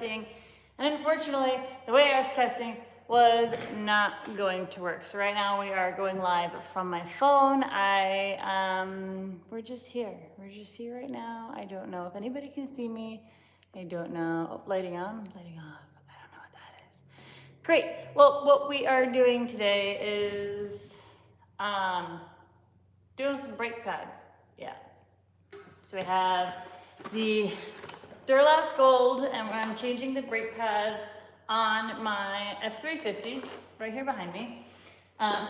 testing, and unfortunately, the way I was testing was not going to work. So right now we are going live from my phone. We're just here. We're just here right now. I don't know if anybody can see me. I don't know. Oh, lighting on, lighting off. I don't know what that is. Great. Well, what we are doing today is doing some brake pads. Yeah. So we have the Duralast Gold, and I'm changing the brake pads on my F350 right here behind me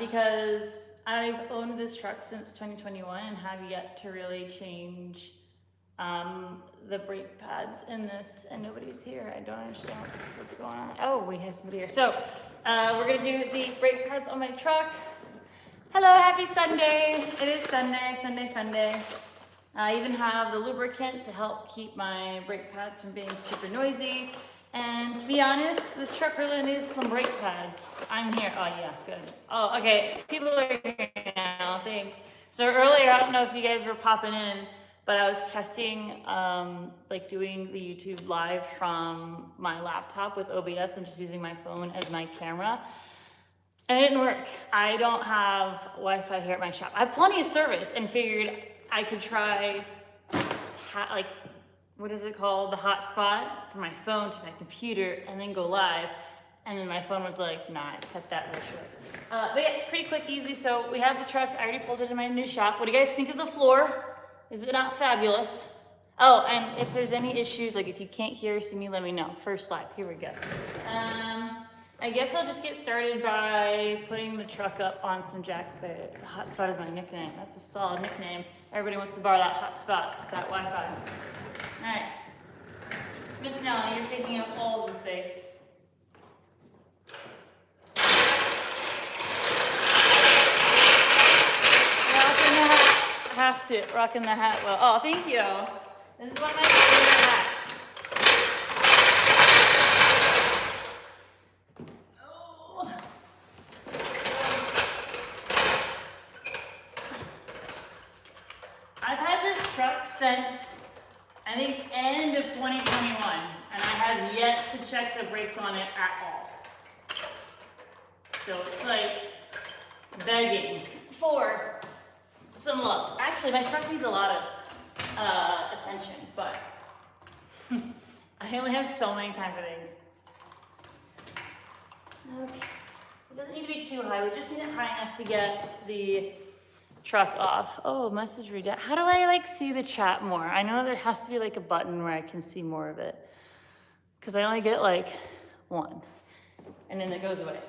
because I've owned this truck since 2021 and have yet to really change the brake pads in this, and nobody's here. I don't understand what's going on. Oh, we have somebody here. So we're gonna do the brake pads on my truck. Hello, happy Sunday. It is Sunday, Sunday fun day. I even have the lubricant to help keep my brake pads from being super noisy. And to be honest, this truck really needs some brake pads. I'm here. Oh yeah, good. Oh, okay. People are here now. Thanks. So earlier, I don't know if you guys were popping in, but I was testing, like doing the YouTube live from my laptop with OBS and just using my phone as my camera. And it didn't work. I don't have Wi-Fi here at my shop. I have plenty of service and figured I could try, like, what is it called? The hotspot from my phone to my computer and then go live. And then my phone was like, nah, I cut that real short. But yeah, pretty quick, easy. So we have the truck. I already pulled it in my new shop. What do you guys think of the floor? Is it not fabulous? Oh, and if there's any issues, like if you can't hear or see me, let me know. First live, here we go. I guess I'll just get started by putting the truck up on some jacks. The hotspot is my nickname. That's a solid nickname. Everybody wants to borrow that hotspot, that Wi-Fi. All right, Miss Nellie, you're taking up all the space. Rocking the hat, I have to, rocking the hat well. Oh, thank you. This is one of my favorite hats. I've had this truck since, I think, end of 2021, and I have yet to check the brakes on it at all. So it's like begging for some love. Actually, my truck needs a lot of attention, but I only have so many time for things. Okay, it doesn't need to be too high. We just need it high enough to get the truck off. Oh, message read. How do I like see the chat more? I know there has to be like a button where I can see more of it because I only get like one and then it goes away.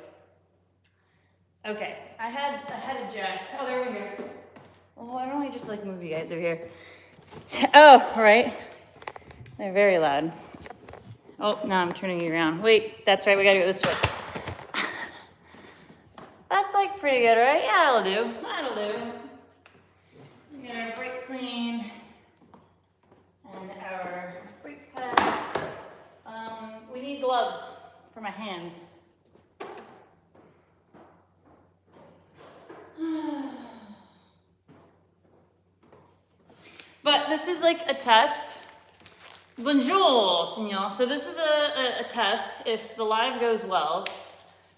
Okay, I had a jack. Oh, they're over here. Oh, why don't I just like move you guys over here? Oh, right. They're very loud. Oh, now I'm turning you around. Wait, that's right. We gotta go this way. That's like pretty good, right? Yeah, that'll do. That'll do. We got our brake clean and our brake pad. We need gloves for my hands. But this is like a test. Bonjour, senor. So this is a test. If the live goes well,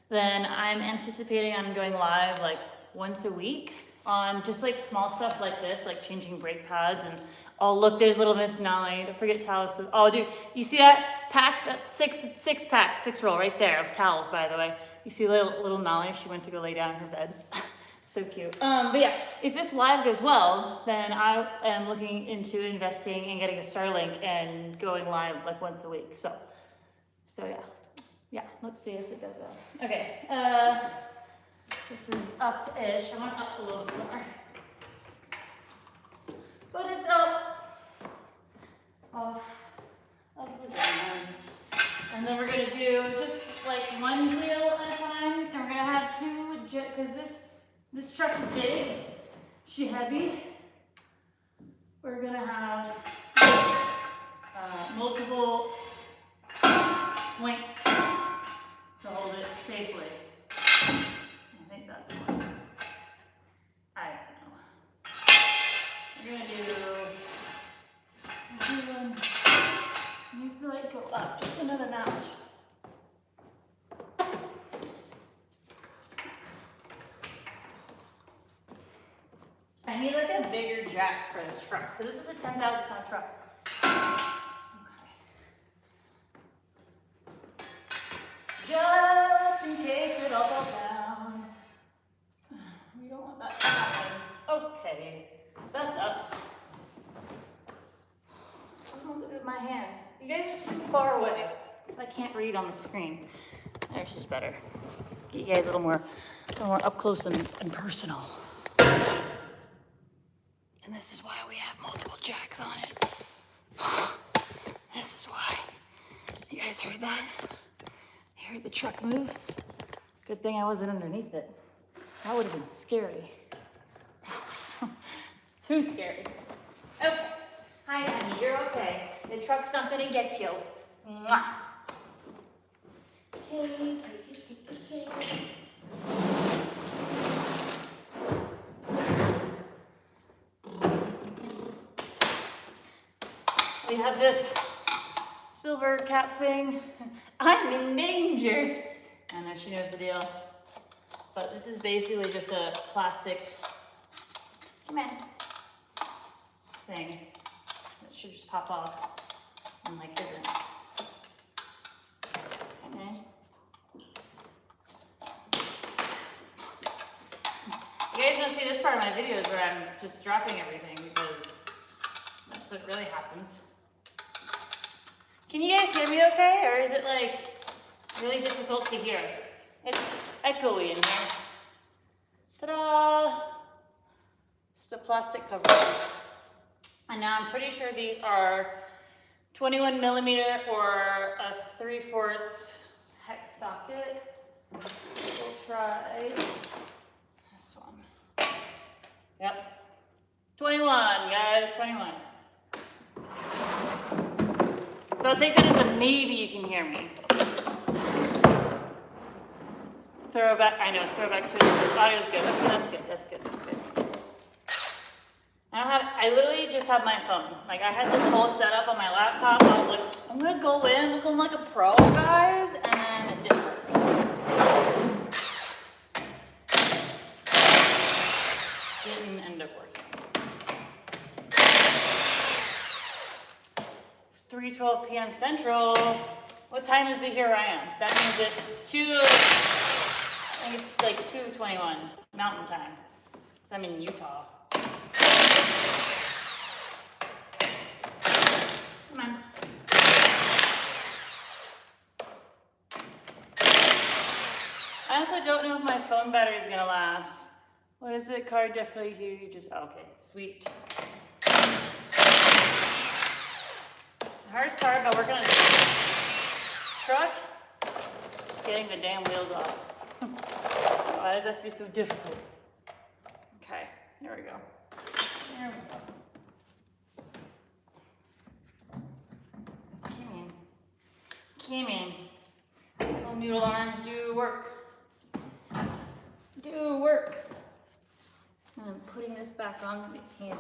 then I'm anticipating on going live like once a week on just like small stuff like this, like changing brake pads. And oh, look, there's little Miss Nolly. Don't forget towels. Oh, dude, you see that pack, that six roll right there of towels, by the way. You see little Nolly? She went to go lay down in her bed. So cute. But yeah, if this live goes well, then I am looking into investing in getting a Starlink and going live like once a week. So yeah. Yeah, let's see if it does that. Okay, this is up-ish. I want up a little bit more. But it's up. Off the ground. And then we're gonna do just like one wheel at a time. And we're gonna have two, because this truck is big, she's heavy. We're gonna have multiple points to hold it safely. I think that's one. I don't know. We're gonna do one. Needs to like go up just another notch. notch. I need like a bigger jack for this truck, because this is a 10,000-pound truck. Just in case it all falls down. We don't want that to happen. Okay, that's up. I'm gonna do it with my hands. You guys are too far away, because I can't read on the screen. There's just better. Get you guys a little more up close and personal. And this is why we have multiple jacks on it. This is why. You guys heard that? You heard the truck move? Good thing I wasn't underneath it. That would have been scary. Too scary. Okay. Hi, honey, you're okay. The truck's not gonna get you. Mwah. Okay. We have this silver cap thing. I'm in danger. I know she knows the deal. But this is basically just a plastic, come on, thing that should just pop off and like isn't. Okay. You guys don't see this part of my videos where I'm just dropping everything because that's what really happens. Can you guys hear me okay, or is it like really difficult to hear? It's echoey in here. Ta-da! Just a plastic cover. And now I'm pretty sure these are 21 millimeter or a 3/4 hex socket. We'll try this one. Yep. 21, guys, 21. So I'll take that as a maybe you can hear me. Throwback, I know, throwback to the audio's good. Okay, that's good, that's good, that's good. I literally just have my phone. Like I had this whole setup on my laptop. I was like, I'm gonna go in looking like a pro, guys, and then it didn't work. Didn't end up working. 3:12 p.m. Central. What time is it here where I am? That means it's I think it's like 2:21 Mountain Time. So I'm in Utah. Come on. I also don't know if my phone battery is gonna last. What is it? Card definitely huge. Just okay, sweet. The hardest part about working on a truck is getting the damn wheels off. Why does that be so difficult? Okay, there we go. There we go. Came in. Little noodle arms do work. Do work. And I'm putting this back on the can.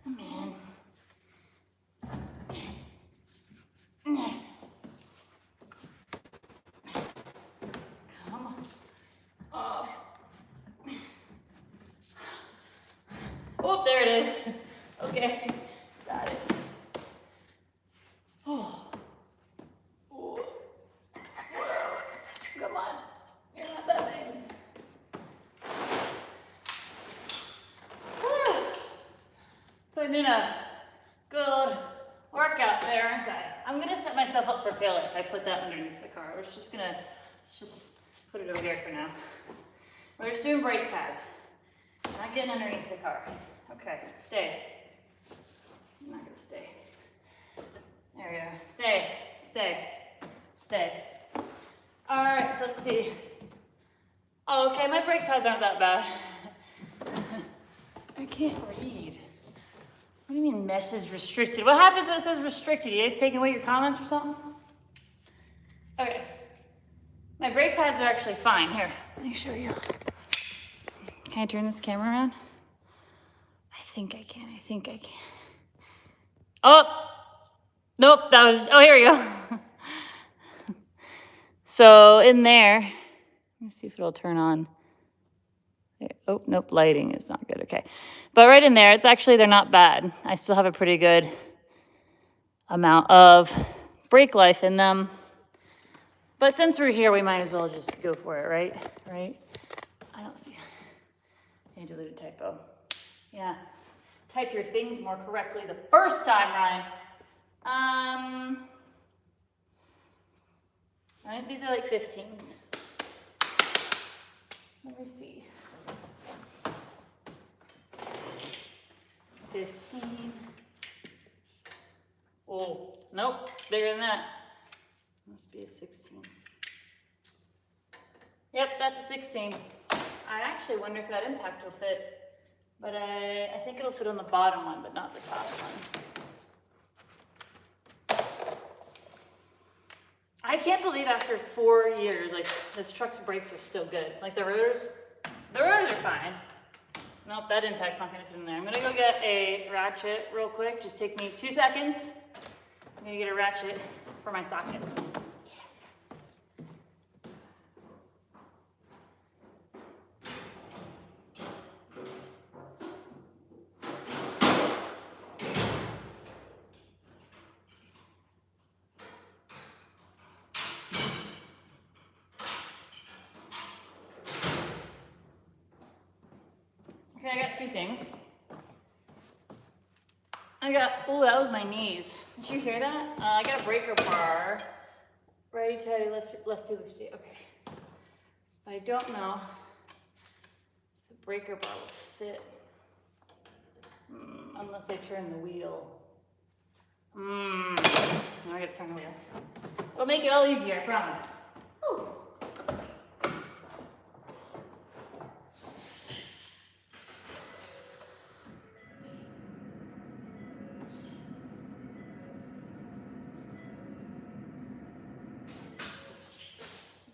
Man. Come on. Off. Oh, there it is. Okay. Got it. Oh. Oh. Whoa. Come on. You're not that big. Woo. Putting in a good workout there, aren't I? I'm gonna set myself up for failure if I put that underneath the car. Let's just put it over here for now. We're just doing brake pads. I'm not getting underneath the car. Okay, stay. I'm not gonna stay. There we go. Stay, stay, stay. All right, so let's see. Oh, okay, my brake pads aren't that bad. I can't read. What do you mean message restricted? What happens when it says restricted? You guys taking away your comments or something? Okay. My brake pads are actually fine. Here, let me show you. Can I turn this camera around? I think I can. Oh, nope, that was, oh, here we go. So in there, let me see if it'll turn on. Oh, nope, lighting is not good, okay. But right in there, it's actually, they're not bad. I still have a pretty good amount of brake life in them. But since we're here, we might as well just go for it, right? Right? I don't see, I deleted a typo. Yeah, type your things more correctly the first time, Ryan. Right, these are like 15s. Let me see. 15. Oh, nope, bigger than that. Must be a 16. Yep, that's a 16. I actually wonder if that impact will fit, but I think it'll fit on the bottom one, but not the top one. I can't believe after 4 years, like, this truck's brakes are still good. Like, the rotors are fine. Nope, that impact's not gonna fit in there. I'm gonna go get a ratchet real quick. Just take me 2 seconds. I'm gonna get a ratchet for my socket. Okay, I got 2 things. Oh, that was my knees. Did you hear that? I got a breaker bar. Righty tighty, lefty loosey. Okay. I don't know if the breaker bar will fit. Unless I turn the wheel. Now I gotta turn the wheel. It'll make it all easier, I promise. Ooh.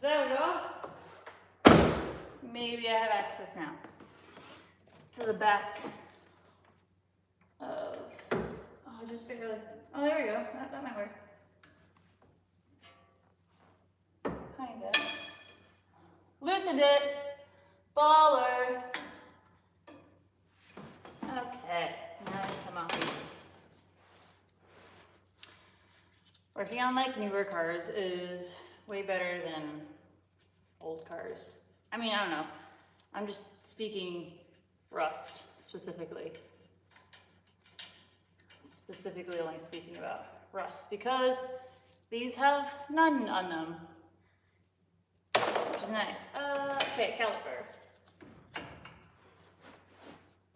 There we go. Maybe I have access now to the back of, just barely. Oh, there we go. That might work. Kinda. Loosened it. Baller. Okay, now come on. Working on like newer cars is way better than old cars. I mean, I don't know. I'm just speaking rust specifically. Specifically only speaking about rust because these have none on them, which is nice. Okay, caliper.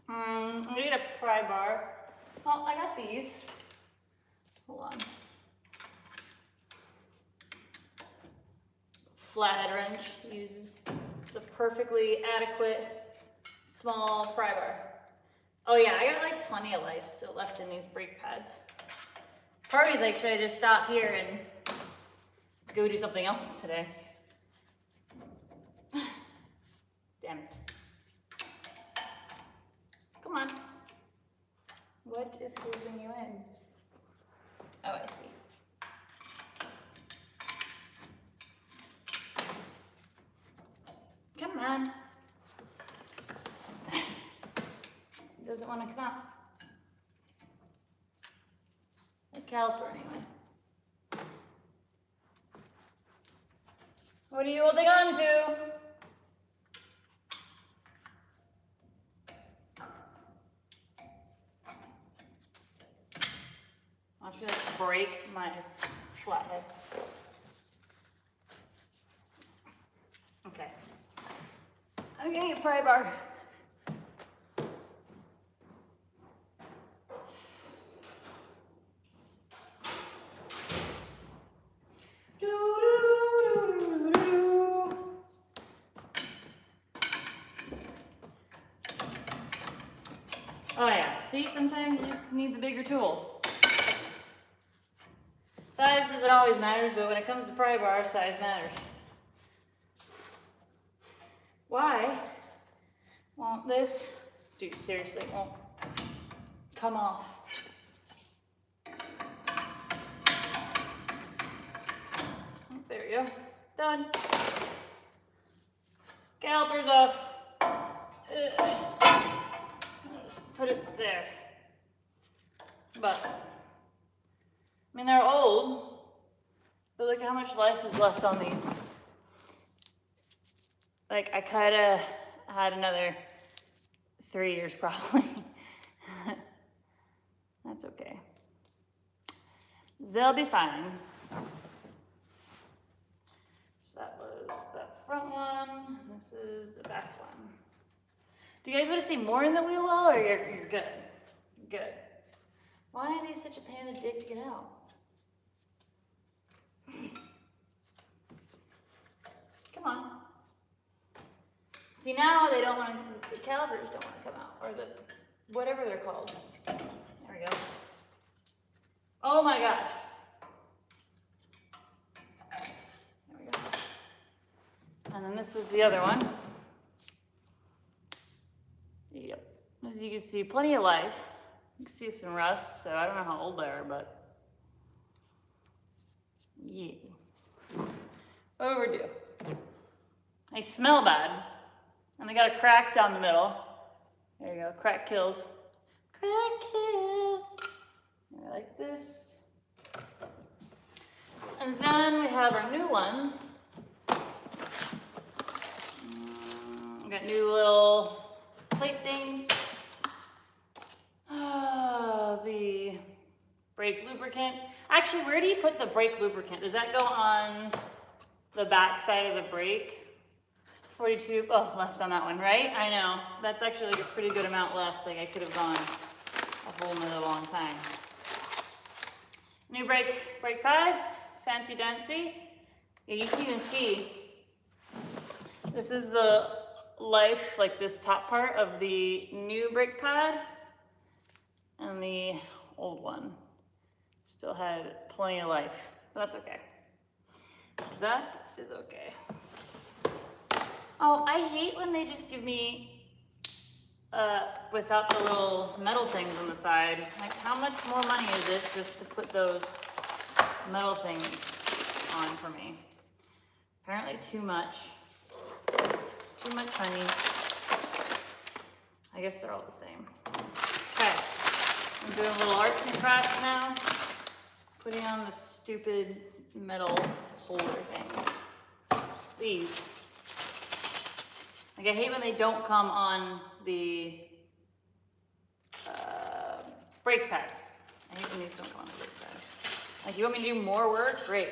I'm gonna get a pry bar. Well, I got these. Hold on. Flathead wrench uses. It's a perfectly adequate small pry bar. Oh yeah, I got like plenty of life still left in these brake pads. Part of me's like, should I just stop here and go do something else today? Damn it. Come on. What is holding you in? Oh, I see. Come on. It doesn't want to come out. The caliper anyway. What are you holding on to? Watch me like break my flathead. Okay. I'm getting a pry bar. Oh yeah, see, sometimes you just need the bigger tool. Size doesn't always matter, but when it comes to pry bar, size matters. Why won't this, dude, seriously, won't come off? we go. Done. Calipers off. Put it there. But, I mean, they're old, but look how much life is left on these. Like, I could have had another 3 years probably. That's okay. They'll be fine. So that was that front one. This is the back one. Do you guys want to see more in the wheel well, or you're good? Good. Why are these such a pain in the dick to get out? Come on. See, now they don't want to, the calipers don't want to come out, or the, whatever they're called. There we go. Oh my gosh. There we go. And then this was the other one. Yep. As you can see, plenty of life. You can see some rust, so I don't know how old they are, but yeah. Overdue. They smell bad. And they got a crack down the middle. There you go, crack kills. Crack kills. Like this. And then we have our new ones. We got new little plate things. The brake lubricant. Actually, where do you put the brake lubricant? Does that go on the back side of the brake? 42, oh, left on that one, right? I know. That's actually like a pretty good amount left. Like I could have gone a whole nother long time. New brake pads, fancy dancy. Yeah, you can even see, this is the life, like this top part of the new brake pad, and the old one still had plenty of life, but that's okay. That is okay. Oh, I hate when they just give me without the little metal things on the side. Like, how much more money is it just to put those metal things on for me? Apparently too much. Too much honey. I guess they're all the same. Okay, I'm doing a little arts and crafts now. Putting on the stupid metal holder things. These. Like, I hate when they don't come on the brake pad. I hate when these don't come on the brake pad. Like, you want me to do more work? Great.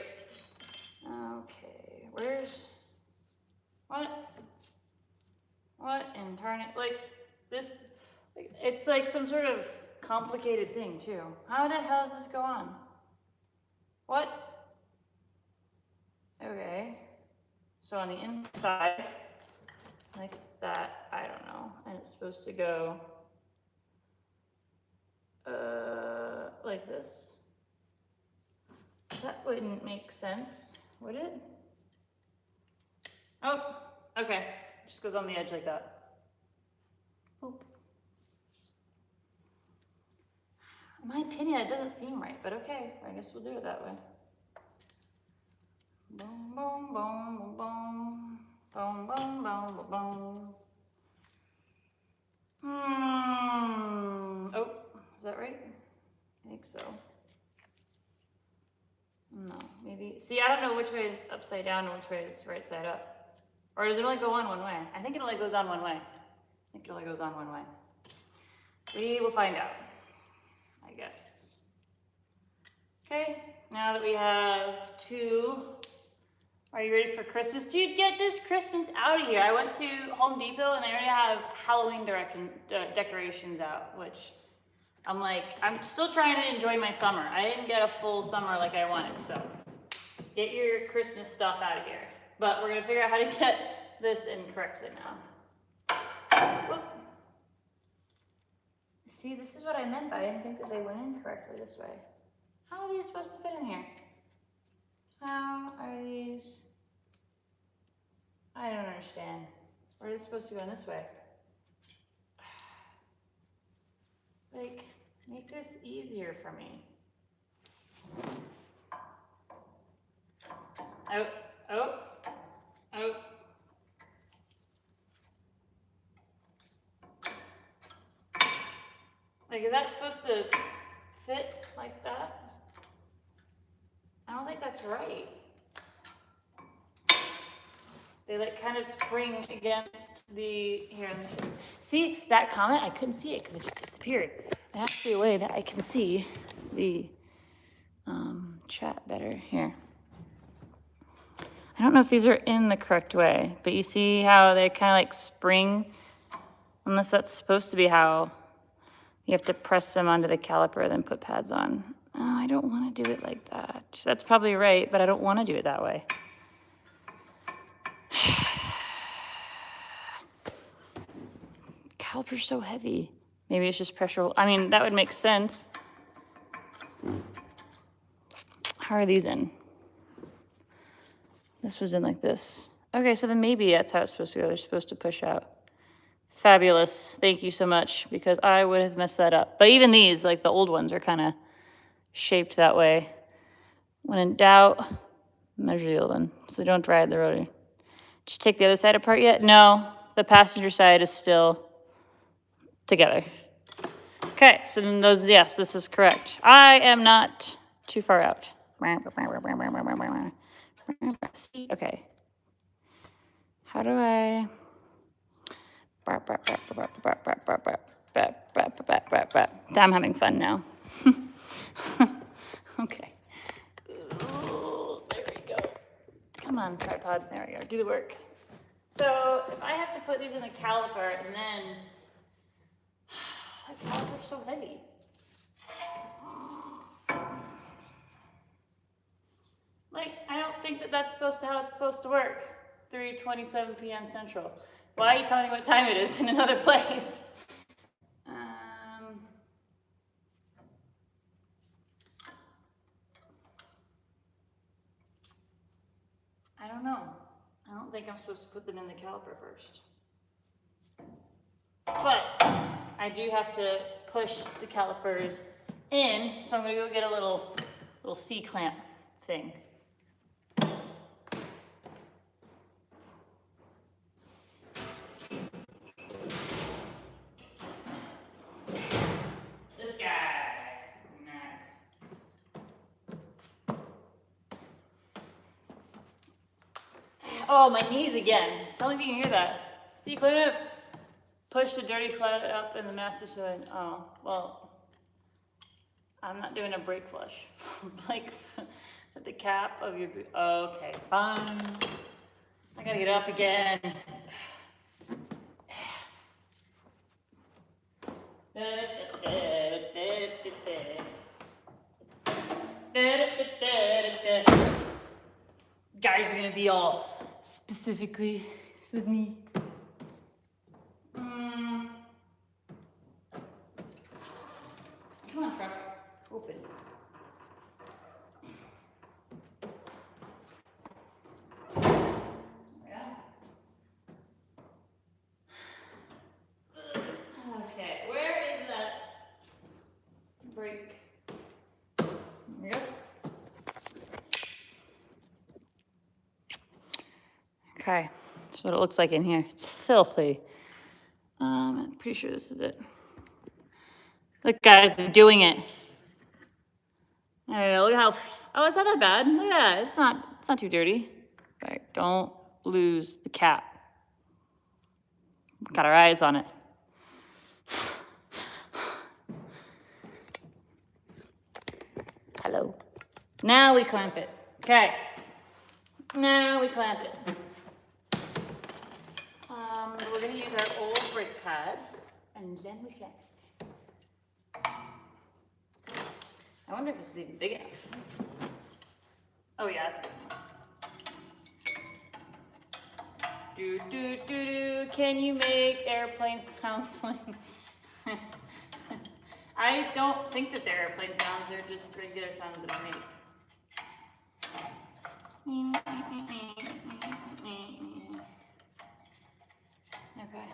Okay, where's, what in turn, like, this, like, it's like some sort of complicated thing, too. How the hell does this go on? What? Okay. So on the inside, like that, I don't know, and it's supposed to go like this. That wouldn't make sense, would it? Oh, okay, just goes on the edge like that. Oop. In my opinion, it doesn't seem right, but okay, I guess we'll do it that way. Boom, boom, boom, boom, boom. Boom, boom, boom, boom, boom. Oh, is that right? I think so. No, maybe. See, I don't know which way is upside down and which way is right side up. Or does it only go on one way? I think it only goes on one way. I think it only goes on one way. We will find out, I guess. Okay, now that we have two. Are you ready for Christmas? Dude, get this Christmas out of here. I went to Home Depot and they already have Halloween decorations out, which I'm like, I'm still trying to enjoy my summer. I didn't get a full summer like I wanted, so get your Christmas stuff out of here. But we're gonna figure out how to get this in correctly now. Whoop. See, this is what I meant by I didn't think that they went in correctly this way. How are these supposed to fit in here? How are these? I don't understand. Or is it supposed to go in this way? Like, make this easier for me. Oh, Oh. Oh. Like, is that supposed to fit like that? I don't think that's right. They like kind of spring against the, here, let me show you. See, that comment, I couldn't see it because it just disappeared. There has to be a way that I can see the chat better. Here. I don't know if these are in the correct way, but you see how they kind of like spring, unless that's supposed to be how you have to press them onto the caliper, then put pads on. Oh, I don't want to do it like that. That's probably right, but I don't want to do it that way. Caliper's so heavy. Maybe it's just pressure. I mean, that would make sense. How are these in? This was in like this. Okay, so then maybe that's how it's supposed to go. They're supposed to push out. Fabulous. Thank you so much, because I would have messed that up. But even these, like the old ones, are kind of shaped that way. When in doubt, measure the old one so they don't ride the rotary. Did you take the other side apart yet? No, the passenger side is still together. Okay, so then those, yes, this is correct. I am not too far out. Okay. How do I... I'm having fun now. Okay. Ooh, there we go. Come on, tripod. There we go. Do the work. So if I have to put these in the caliper and then... The caliper's so heavy. Like, I don't think that that's supposed to how it's supposed to work. 3:27 p.m. Central. Why are you telling me what time it is in another place? I don't know. I don't think I'm supposed to put them in the caliper first. But I do have to push the calipers in, so I'm gonna go get a little C-clamp thing. This guy, nice. Oh, my knees again. Tell me if you can hear that. C-clamp. Push the dirty flat up in the master side. Oh, well, I'm not doing a brake flush. Like, at the cap of your boot. Okay, fine. I gotta get up again. Guys are gonna be all specifically with me. Come on, truck. Open. Yeah. Okay, where is that brake? There we go. Okay, that's what it looks like in here. It's filthy. I'm pretty sure this is it. Look, guys, I'm doing it. There you go. Look how, oh, it's not that bad. Look at that. It's not too dirty. All right, don't lose the cap. Got our eyes on it. Hello. Now we clamp it. Okay. Now we clamp it. We're gonna use our old brake pad, and then we clamp it. I wonder if this is even big enough. Oh yeah, it's big enough. Do, do, do, do. Can you make airplane sounds? I don't think that they're airplane sounds, they're just regular sounds that I make. Okay.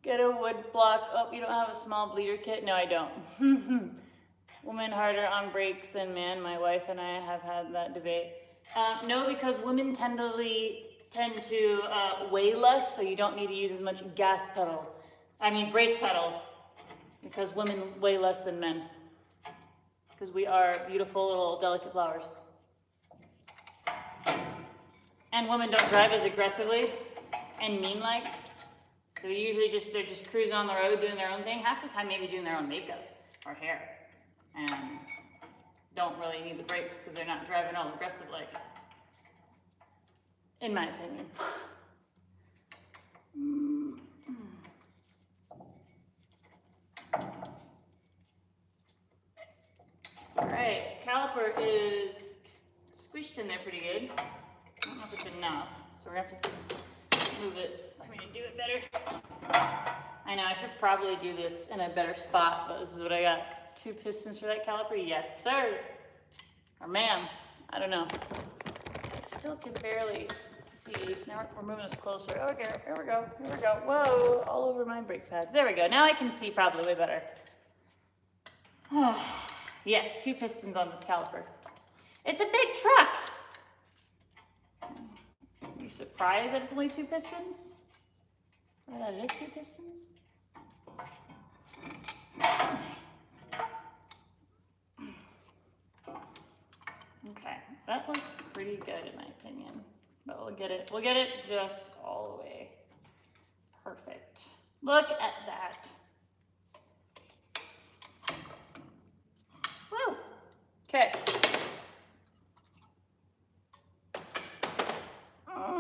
Get a wood block. Oh, you don't have a small bleeder kit? No, I don't. Woman harder on brakes than man. My wife and I have had that debate. No, because women tend to weigh less, so you don't need to use as much brake pedal, because women weigh less than men. Because we are beautiful little delicate flowers. And women don't drive as aggressively and mean-like. So they're just cruising on the road doing their own thing. Half the time maybe doing their own makeup or hair. And don't really need the brakes because they're not driving all aggressive like. In my opinion. All right, caliper is squished in there pretty good. I don't know if it's enough, so we're gonna have to move it. I'm gonna do it better. I know I should probably do this in a better spot, but this is what I got. 2 pistons for that caliper? Yes, sir. Or ma'am, I don't know. I still can barely see, so now we're moving this closer. Okay, here we go. Whoa, all over my brake pads. There we go. Now I can see probably way better. Yes, 2 pistons on this caliper. It's a big truck. Are you surprised that it's only 2 pistons? Or that it is 2 pistons? Okay, that looks pretty good in my opinion. But we'll get it just all the way. Perfect. Look at that. Woo! Okay.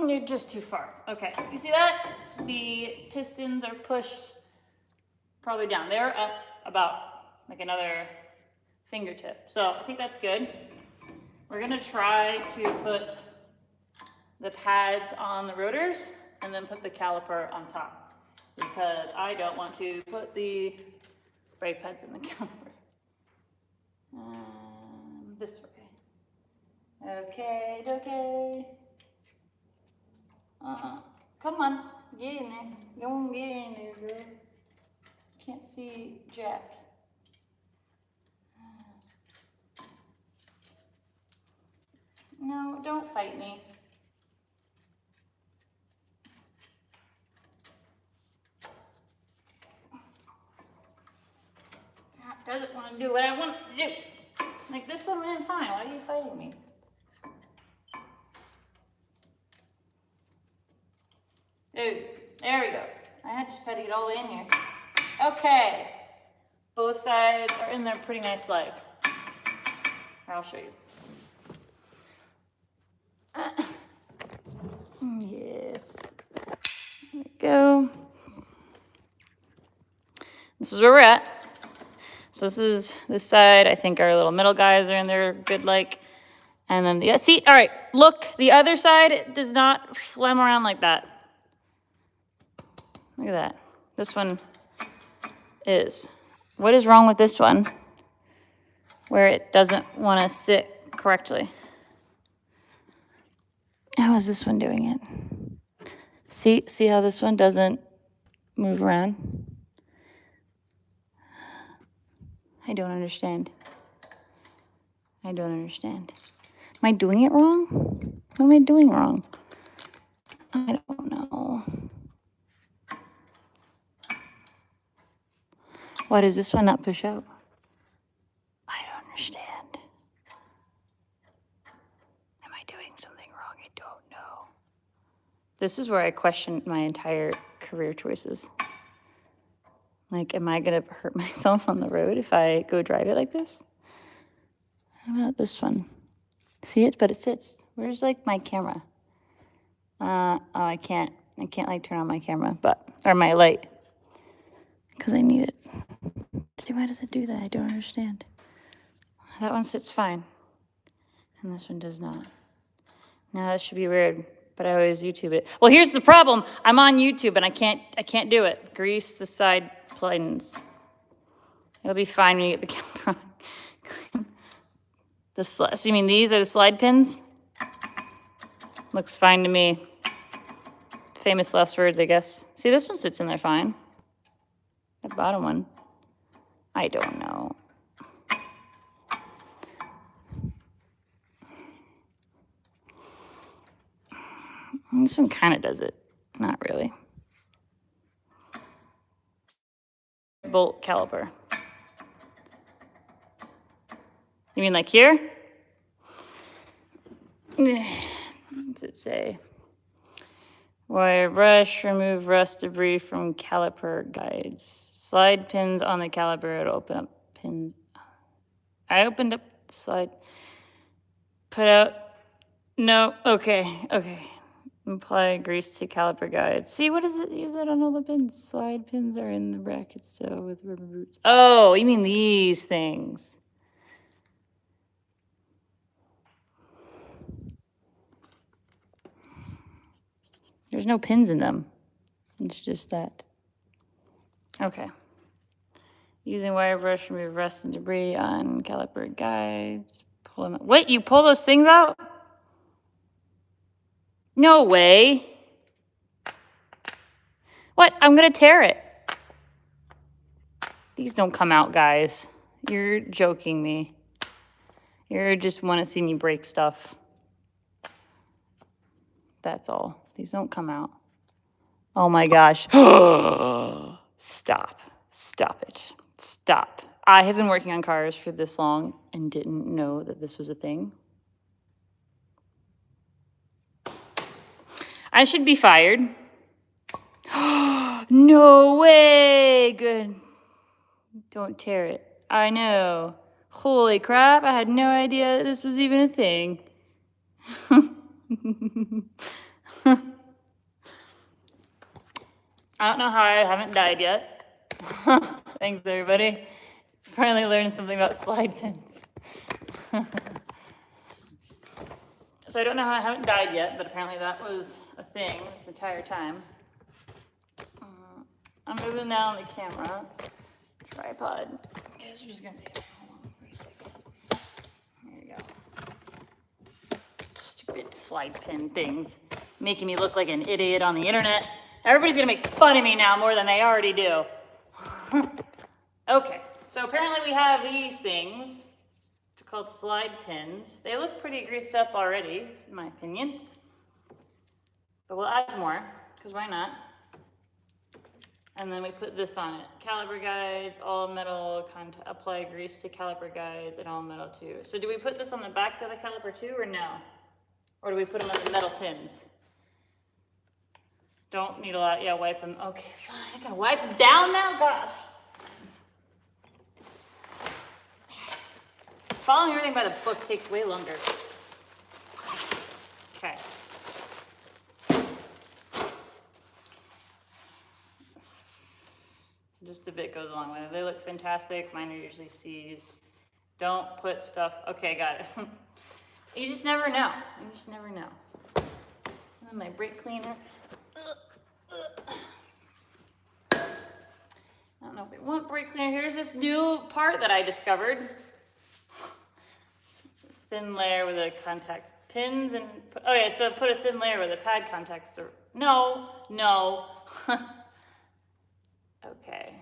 You're just too far. Okay, you see that? The pistons are pushed probably down. They're up about like another fingertip. So I think that's good. We're gonna try to put the pads on the rotors and then put the caliper on top because I don't want to put the brake pads in the caliper. This way. Okay. Come on, get in there. Don't get in there, girl. Can't see Jack. No, don't fight me. That doesn't want to do what I want it to do. Like this one went fine. Why are you fighting me? Dude, there we go. I just had to get all the way in here. Okay. Both sides are in there pretty nice like. I'll show you. Yes. There we go. This is where we're at. So this side. I think our little middle guys are in there good like. And then the see, all right, look, the other side does not flam around like that. Look at that. This one is. What is wrong with this one? Where it doesn't want to sit correctly. How is this one doing it? See how this one doesn't move around? I don't understand. Am I doing it wrong? What am I doing wrong? I don't know. Why does this one not push out? I don't understand. Am I doing something wrong? I don't know. This is where I question my entire career choices. Like, am I going to hurt myself on the road if I go drive it like this? How about this one? See it, but it sits. Where's like my camera? Oh, I can't like turn on my camera, or my light, because I need it. Why does it do that? I don't understand. That one sits fine, and this one does not. Now that should be weird, but I always YouTube it. Well, here's the problem. I'm on YouTube and I can't do it. Grease the side planes. It'll be fine when you get the camera on. So you mean these are the slide pins? Looks fine to me. Famous last words, I guess. See, this one sits in there fine. The bottom one. I don't know. This one kind of does it. Not really. Bolt caliper. You mean like here? What's it say? Wire brush, remove rust debris from caliper guides. Slide pins on the caliper to open up pins. I opened up the slide. Put out. No, okay. Apply grease to caliper guides. See, what does it use it on all the pins? Slide pins are in the brackets still with rubber boots. Oh, you mean these things. There's no pins in them. It's just that. Okay. Using wire brush, remove rust and debris on caliper guides. Pull them out. Wait, you pull those things out? No way. What? I'm gonna tear it. These don't come out, guys. You're joking me. You just want to see me break stuff. That's all. These don't come out. Oh my gosh. Stop. Stop it. Stop. I have been working on cars for this long and didn't know that this was a thing. I should be fired. No way. Good. Don't tear it. I know. Holy crap. I had no idea that this was even a thing. I don't know how I haven't died yet. Thanks, everybody. Finally learned something about slide pins. So I don't know how I haven't died yet, but apparently that was a thing this entire time. I'm moving down the camera. Tripod. You guys are just gonna do. Hold on for a second. There you go. Stupid slide pin things. Making me look like an idiot on the internet. Everybody's gonna make fun of me now more than they already do. Okay, so apparently we have these things. They're called slide pins. They look pretty greased up already, in my opinion. But we'll add more, because why not? And then we put this on it. Caliper guides, all metal, apply grease to caliper guides, and all metal too. So do we put this on the back of the caliper too, or no? Or do we put them on the metal pins? Don't need a lot, yeah, wipe them. Okay, fine, I gotta wipe them down now, gosh. Following everything by the book takes way longer. Okay. Just a bit goes a long way. They look fantastic. Mine are usually seized. Don't put stuff. Okay, got it. You just never know. You just never know. And then my brake cleaner. I don't know if we want brake cleaner. Here's this new part that I discovered. Thin layer with a contact pins and. Oh yeah, so put a thin layer with a pad contacts. No. Okay.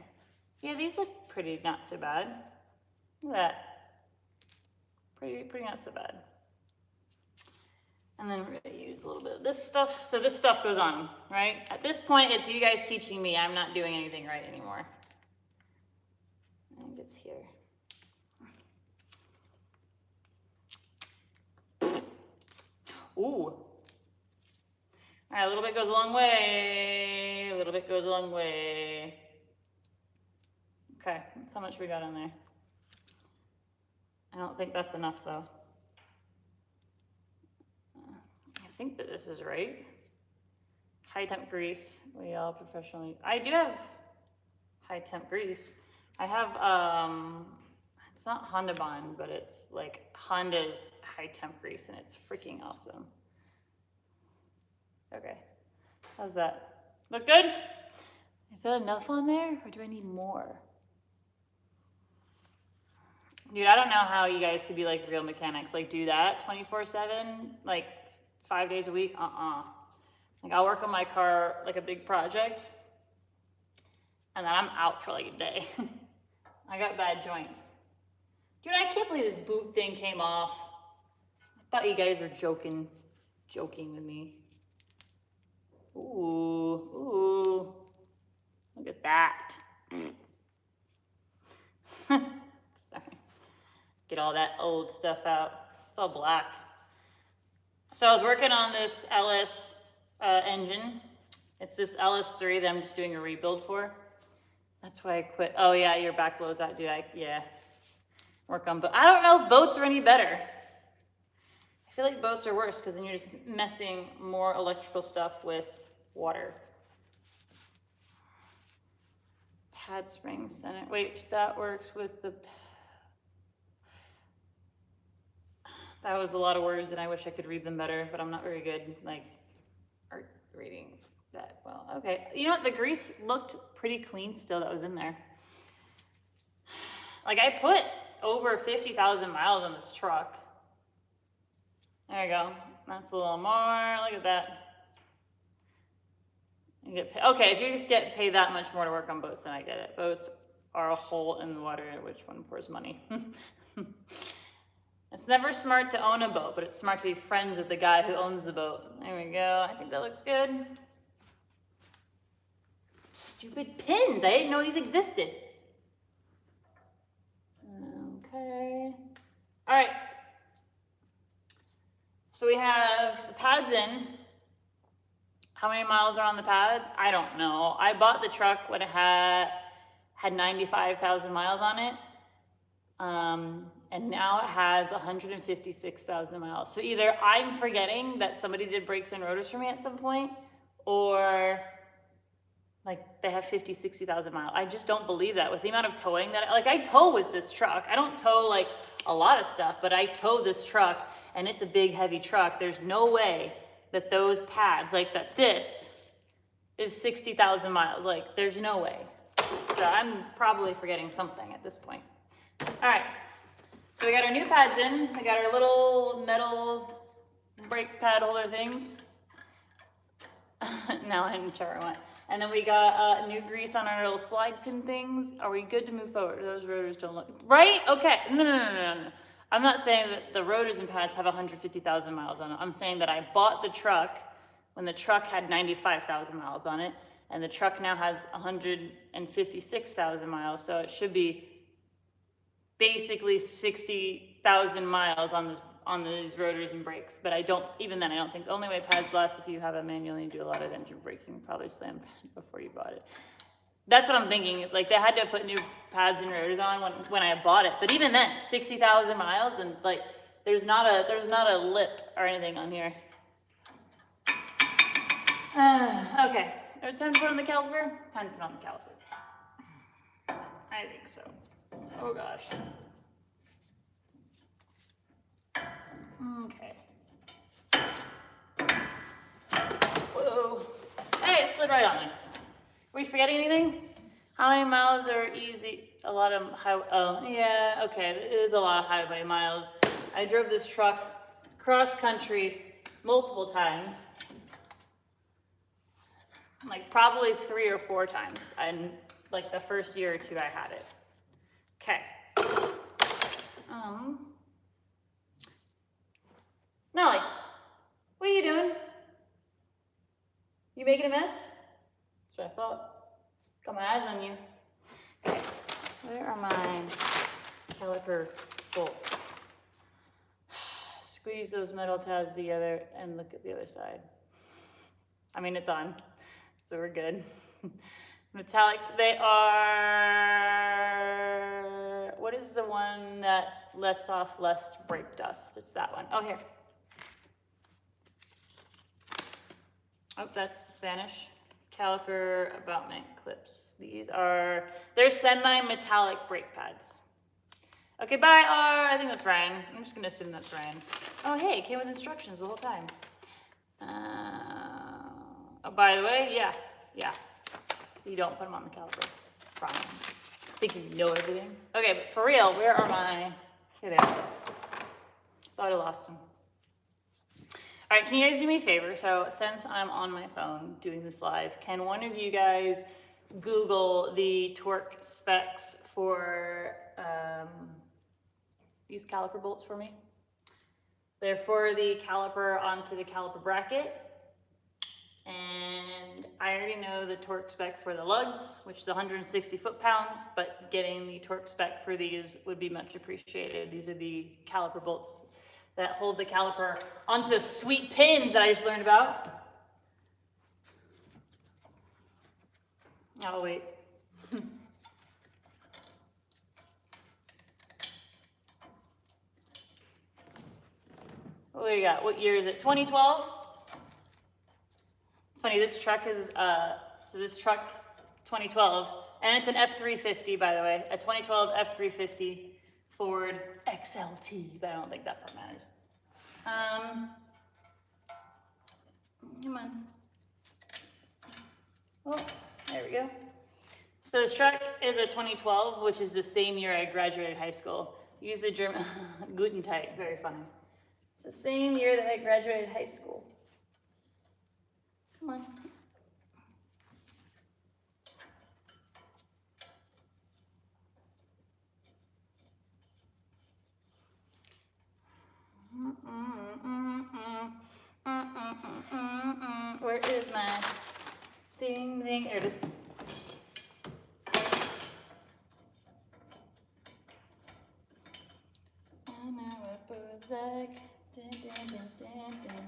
Yeah, these look pretty not so bad. Look at that. Pretty not so bad. And then we're gonna use a little bit of this stuff. So this stuff goes on, right? At this point, it's you guys teaching me. I'm not doing anything right anymore. I think it's here. Ooh. All right, a little bit goes a long way. A little bit goes a long way. Okay, that's how much we got in there. I don't think that's enough though. I think that this is right. High temp grease. We all professionally. I do have high temp grease. I have, it's not Honda Bond, but it's like Honda's high temp grease and it's freaking awesome. Okay, how's that? Look good? Is that enough on there or do I need more? Dude, I don't know how you guys could be like real mechanics. Like do that 24/7, like 5 days a week. Like I'll work on my car like a big project and then I'm out for like a day. I got bad joints. Dude, I can't believe this boot thing came off. I thought you guys were joking with me. Ooh. Look at that. Sorry. Get all that old stuff out. It's all black. So I was working on this LS engine. It's this LS3 that I'm just doing a rebuild for. That's why I quit. Oh yeah, your back blows out, dude. Yeah. Work on boat. I don't know if boats are any better. I feel like boats are worse because then you're just messing more electrical stuff with water. Pad spring center. Wait, that works with the... That was a lot of words and I wish I could read them better, but I'm not very good, like, art reading that well. Okay, you know what? The grease looked pretty clean still that was in there. Like, I put over 50,000 miles on this truck. There you go. That's a little more. Look at that. You get paid. Okay, if you get paid that much more to work on boats, then I get it. Boats are a hole in the water, which one pours money. It's never smart to own a boat, but it's smart to be friends with the guy who owns the boat. There we go. I think that looks good. Stupid pins. I didn't know these existed. Okay. All right. So we have the pads in. How many miles are on the pads? I don't know. I bought the truck when it had 95,000 miles on it. And now it has 156,000 miles. So either I'm forgetting that somebody did brakes and rotors for me at some point, or like they have 50, 60,000 miles. I just don't believe that with the amount of towing that, like I tow with this truck. I don't tow like a lot of stuff, but I tow this truck and it's a big heavy truck. There's no way that those pads, like that this is 60,000 miles. Like there's no way. So I'm probably forgetting something at this point. All right, so we got our new pads in. We got our little metal brake pad holder things. Now I'm in sure what. And then we got new grease on our little slide pin things. Are we good to move forward? Those rotors don't look, right? Okay, no. I'm not saying that the rotors and pads have 150,000 miles on it. I'm saying that I bought the truck when the truck had 95,000 miles on it, and the truck now has 156,000 miles, so it should be basically 60,000 miles on these rotors and brakes. But I don't, even then, I don't think the only way pads last if you have a manual and you do a lot of engine braking, probably slam pads before you bought it. That's what I'm thinking. Like they had to put new pads and rotors on when I bought it. But even then, 60,000 miles and like there's not a lip or anything on here. Okay, time to put on the caliper. Time to put on the caliper. I think so. Oh gosh. Okay. Whoa. Hey, it slid right on me. Are we forgetting anything? How many miles are easy? A lot of oh yeah, okay, it is a lot of highway miles. I drove this truck cross country multiple times. Like probably 3 or 4 times. And like the first year or 2 I had it. Okay. Nelly, what are you doing? You making a mess? That's what I thought. Got my eyes on you. Okay, where are my caliper bolts? Squeeze those metal tabs together and look at the other side. I mean, it's on, so we're good. Metallic, they are, what is the one that lets off less brake dust? It's that one. Oh, here. Oh, that's Spanish. Caliper abutment clips. These are, they're semi-metallic brake pads. Okay, bye, I think that's Ryan. I'm just gonna assume that's Ryan. Oh, hey, it came with instructions the whole time. Oh, by the way, yeah. You don't put them on the caliper. Ryan. I think you know everything. Okay, but for real, where are my, here they are. Thought I lost them. All right, can you guys do me a favor? So since I'm on my phone doing this live, can one of you guys Google the torque specs for these caliper bolts for me? They're for the caliper onto the caliper bracket. And and I already know the torque spec for the lugs, which is 160 foot-pounds, but getting the torque spec for these would be much appreciated. These are the caliper bolts that hold the caliper onto those sweet pins that I just learned about. Oh, wait. What do we got? What year is it? 2012? It's funny, this truck is, so this truck, 2012, and it's an F350, by the way, a 2012 F350 Ford XLT, but I don't think that part matters. Come on. Oh, there we go. So this truck is a 2012, which is the same year I graduated high school. Use the German, Guten Tag, very funny. It's the same year that I graduated high school. Come on. Where is my thing? There it is. I know what it was like. Dun, dun, dun, dun, dun.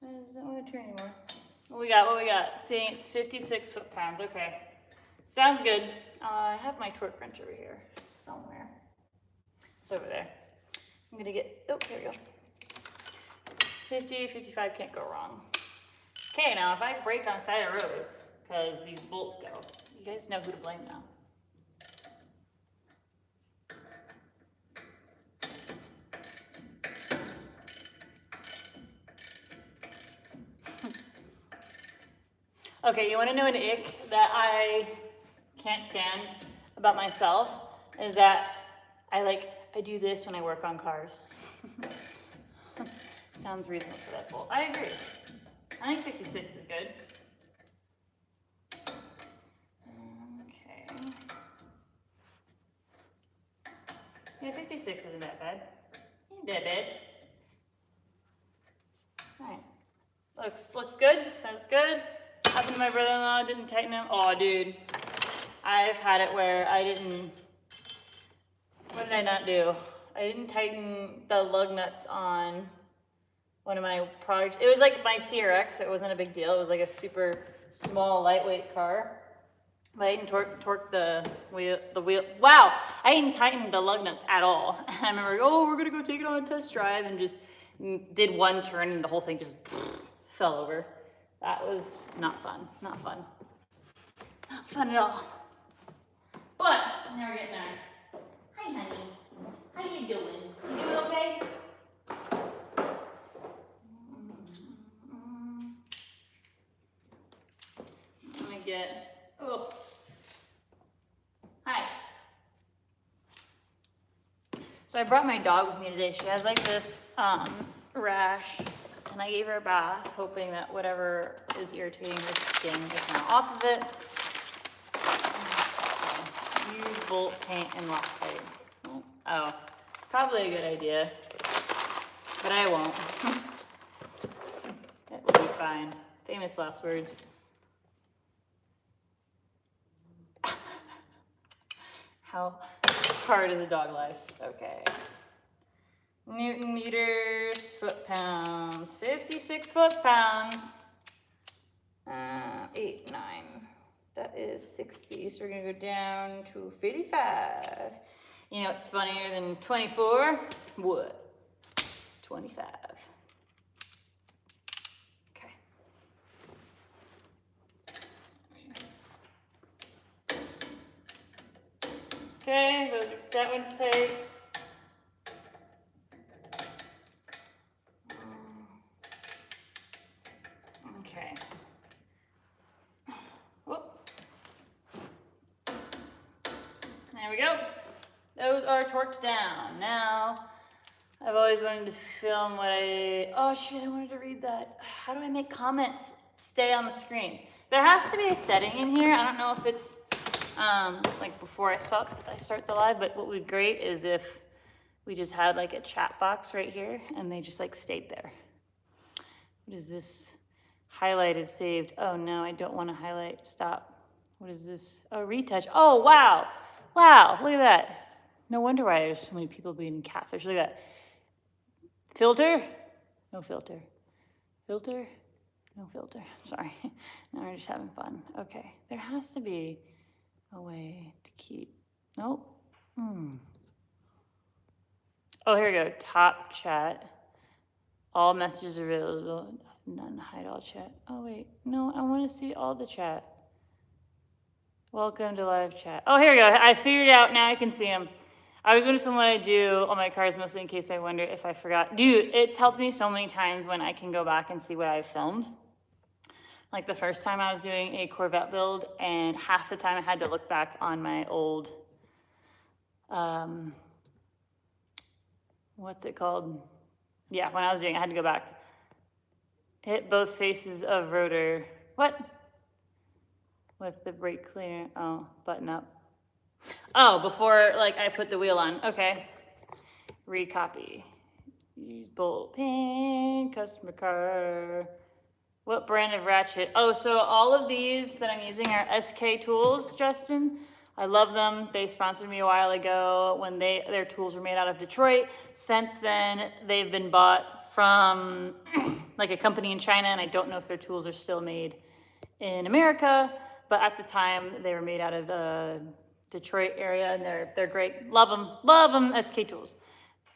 It doesn't want to turn anymore. What we got? What we got? Saying it's 56 foot-pounds. Okay. Sounds good. I have my torque wrench over here somewhere. It's over there. I'm going to get, oh, here we go. 50, 55, can't go wrong. Okay, now if I brake on the side of the road, because these bolts go, you guys know who to blame now. Okay, you want to know an ick that I can't stand about myself is that I do this when I work on cars. Sounds reasonable for that bolt. I agree. I think 56 is good. Okay. Yeah, 56 isn't that bad. Ain't that bad. All right. Looks good. That's good. Happened to my brother-in-law, didn't tighten him. Oh, dude. I've had it where I didn't, what did I not do? I didn't tighten the lug nuts on one of my projects. It was like my CRX, so it wasn't a big deal. It was like a super small, lightweight car. But I didn't torque the wheel. Wow, I didn't tighten the lug nuts at all. And I remember, oh, we're gonna go take it on a test drive, and just did one turn and the whole thing just fell over. That was not fun, not fun. Not fun at all. But, now we're getting there. Hi, honey. How you doing? You doing okay? Let me get, oh. Hi. So I brought my dog with me today. She has like this rash, and I gave her a bath, hoping that whatever is irritating her skin is now off of it. Use bolt paint and Loctite. Oh, probably a good idea, but I won't. It will be fine. Famous last words. How hard is a dog life? Okay. Newton meters, foot-pounds, 56 foot-pounds. 8, 9. That is 60, so we're gonna go down to 55. You know what's funnier than 24? What? 25. Okay. Okay, that one's tight. Okay. Whoop. There we go. Those are torqued down. Now, I've always wanted to film what oh shit, I wanted to read that. How do I make comments stay on the screen? There has to be a setting in here. I don't know if it's like before I start the live, but what would be great is if we just had like a chat box right here and they just like stayed there. What is this? Highlighted, saved. Oh no, I don't want to highlight. Stop. What is this? Oh, retouch. Oh, wow. Wow, look at that. No wonder why there's so many people being catfish. Look at that. Filter? No filter. Filter? No filter. Sorry. Now we're just having fun. Okay. There has to be a way to keep. Nope. Oh, here we go. Top chat. All messages available. None. Hide all chat. Oh, wait. No, I want to see all the chat. Welcome to live chat. Oh, here we go. I figured it out. Now I can see them. I was going to film what I do on my cars, mostly in case I wonder if I forgot. Dude, it's helped me so many times when I can go back and see what I filmed. Like the first time I was doing a Corvette build, and half the time I had to look back on my old, what's it called? Yeah, when I was doing it, I had to go back. Hit both faces of rotor. What? With the brake cleaner. Oh, button up. Oh, before like I put the wheel on. Okay. Recopy. Use bolt pin, customer car. What brand of ratchet? Oh, so all of these that I'm using are SK tools, Justin. I love them. They sponsored me a while ago when their tools were made out of Detroit. Since then, they've been bought from like a company in China, and I don't know if their tools are still made in America, but at the time they were made out of Detroit area, and they're great. Love them, SK tools.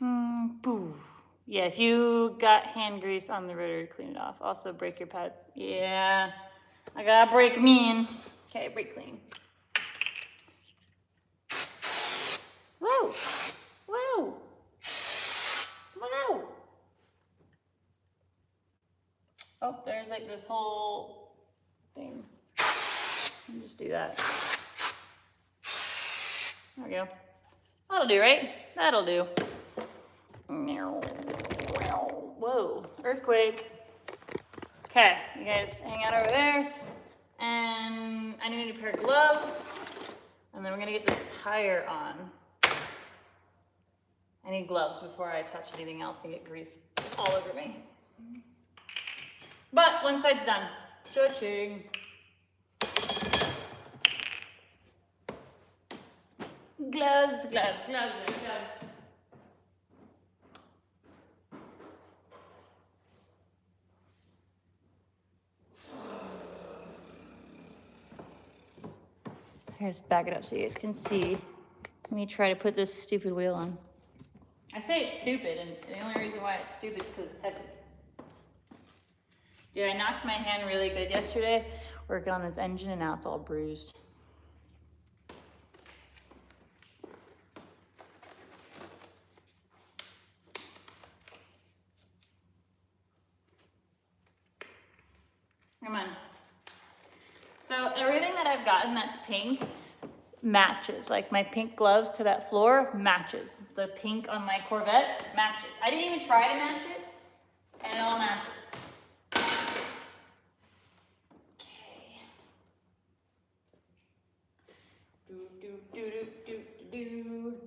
Boo. Yeah, if you got hand grease on the rotor, clean it off. Also break your pads. Yeah, I gotta brake mean. Okay, brake clean. Whoa, whoa, whoa. Oh, there's like this whole thing. Let me just do that. There we go. That'll do, right? That'll do. Whoa, earthquake. Okay, you guys hang out over there. And I need a new pair of gloves. And then we're gonna get this tire on. I need gloves before I touch anything else and get grease all over me. But one side's done. Shushing. Gloves, gloves, gloves, gloves. Here, just back it up so you guys can see. Let me try to put this stupid wheel on. I say it's stupid, and the only reason why it's stupid is because it's heavy. Dude, I knocked my hand really good yesterday working on this engine, and now it's all bruised. Come on. So everything that I've gotten that's pink matches. Like my pink gloves to that floor matches. The pink on my Corvette matches. I didn't even try to match it, and it all matches. Okay. Do do do do do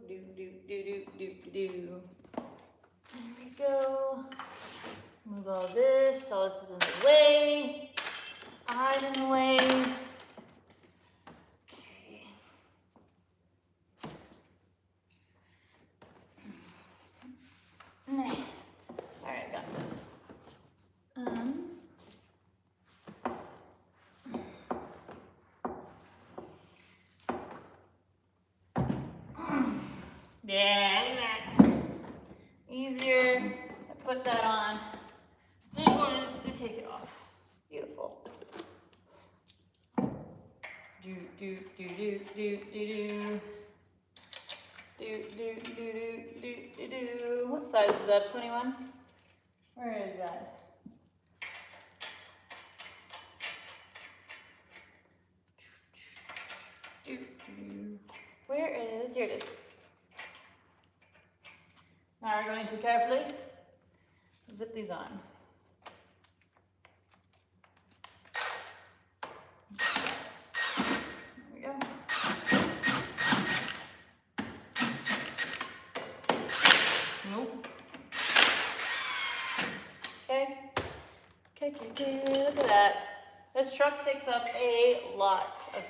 do do do do do do. There we go. Move all this. All this is in the way. Eyes in the way. Okay. All right, I got this. Yeah, look at that. Easier to put that on than it was to take it off. Beautiful. Do do do do do do do do do do do do do. What size is that? 21? Where is that? Where is? Here it is. Now we're going to carefully zip these on. There we go. Look at that. This truck takes up a lot of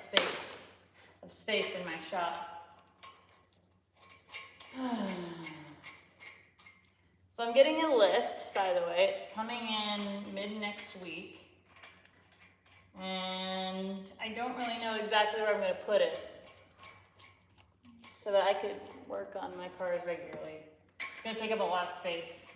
space in my shop. So I'm getting a lift, by the way. It's coming in mid next week. And I don't really know exactly where I'm going to put it so that I could work on my cars regularly. It's going to take up a lot of space.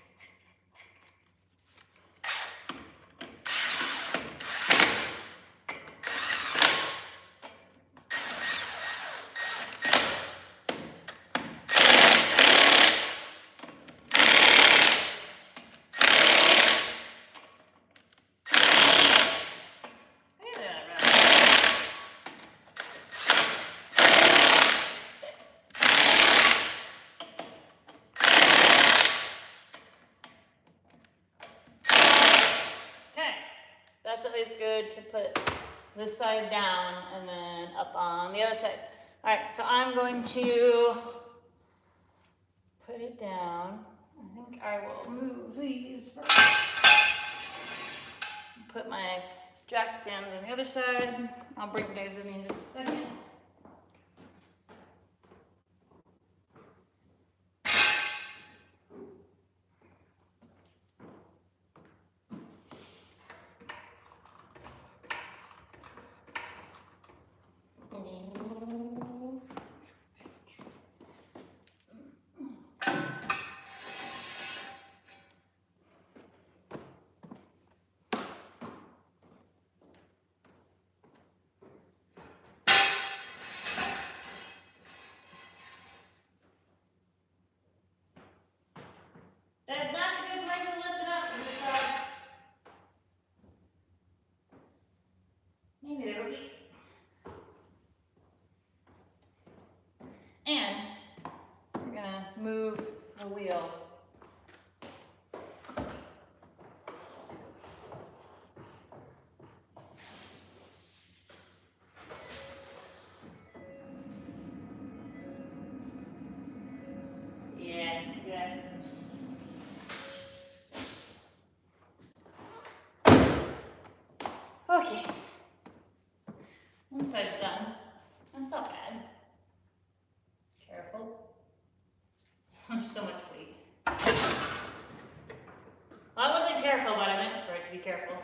That's at least good to put this side down and then up on the other side. All right, so I'm going to put it down. I think I will move these first. Put my jack stand on the other side. I'll bring you guys with me in just a second. That's not a good place to lift it up from the side. Maybe there will be. And we're gonna move the wheel. Yeah, good. Okay, one side's done. That's not bad. Careful. There's so much weight. Well, I wasn't careful, but I meant for it to be careful.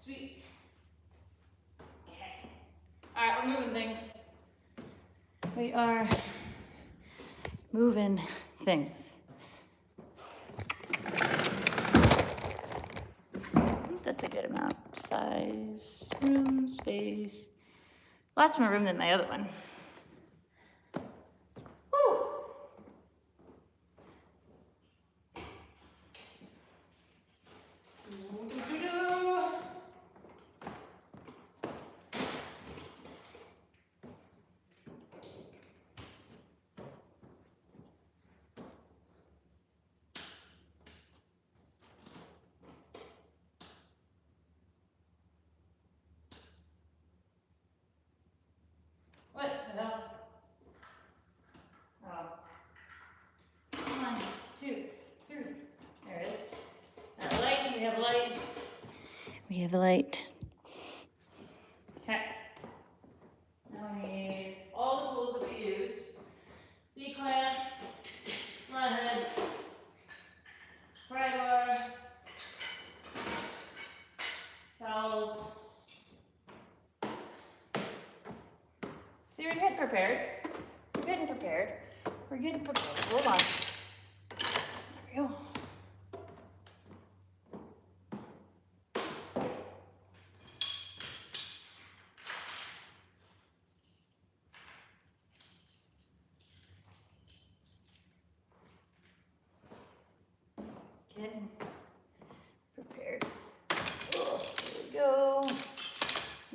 Sweet. Okay. All right, we're moving things. We are moving things. I think that's a good amount. Size, room, space. Lots more room than my other one. Woo! What the hell? Oh. 1, 2, 3. There it is. That light, we have light. We have a light. Okay. Now we need all the tools that we use. C-clamps, flatheads, pry bar, towels, prepared. We're getting prepared. We're getting prepared. Hold on. There we go. Getting prepared. Oh, there we go.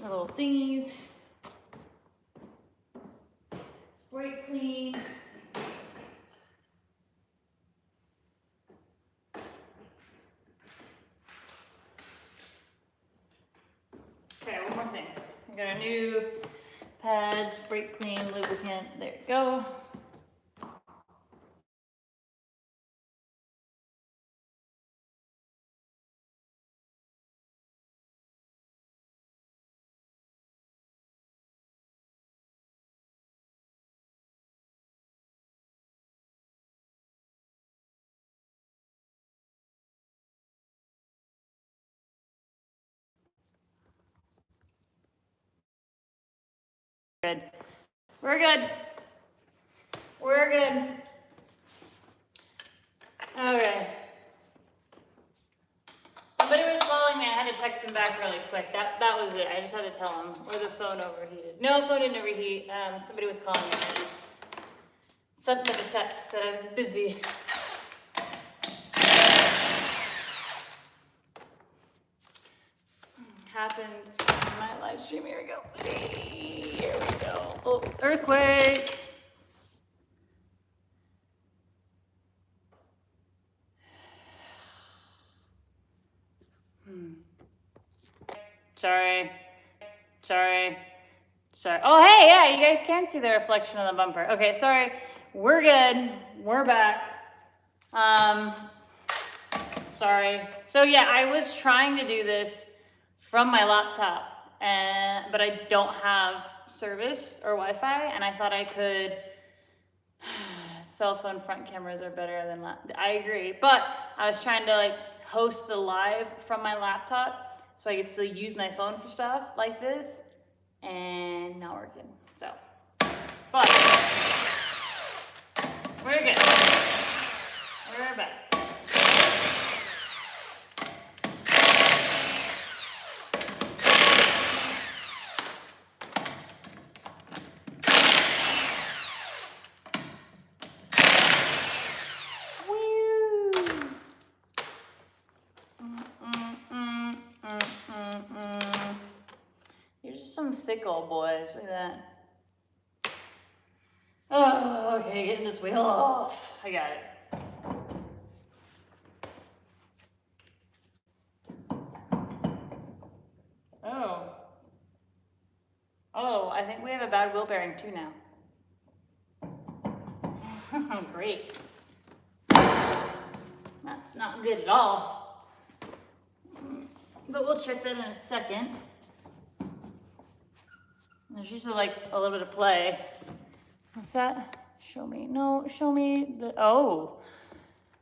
Little thingies. Brake clean. Okay, one more thing. I got our new pads, brake clean, lubricant. There you go. Good. We're good. We're good. Okay. Somebody was calling me. I had to text him back really quick. That was it. I just had to tell him. Or the phone overheated. No, phone didn't overheat. Somebody was calling me. I just sent them a text that I was busy. Happened in my live stream. Here we go. Here we go. Oh, earthquake. Sorry. Oh, hey, yeah, you guys can see the reflection of the bumper. Okay, sorry. We're good. We're back. Sorry. So yeah, I was trying to do this from my laptop, but I don't have service or Wi-Fi, and I thought I could. Cell phone front cameras are better than I agree, but I was trying to like host the live from my laptop so I could still use my phone for stuff like this, and not working. So, but we're good. We're back. Some thick old boys, look at that. Oh, okay, getting this wheel off. I got it. Oh, I think we have a bad wheel bearing too now. Great. That's not good at all. But we'll check that in a second. There's usually like a little bit of play. What's that? Show me. No, show me the, oh.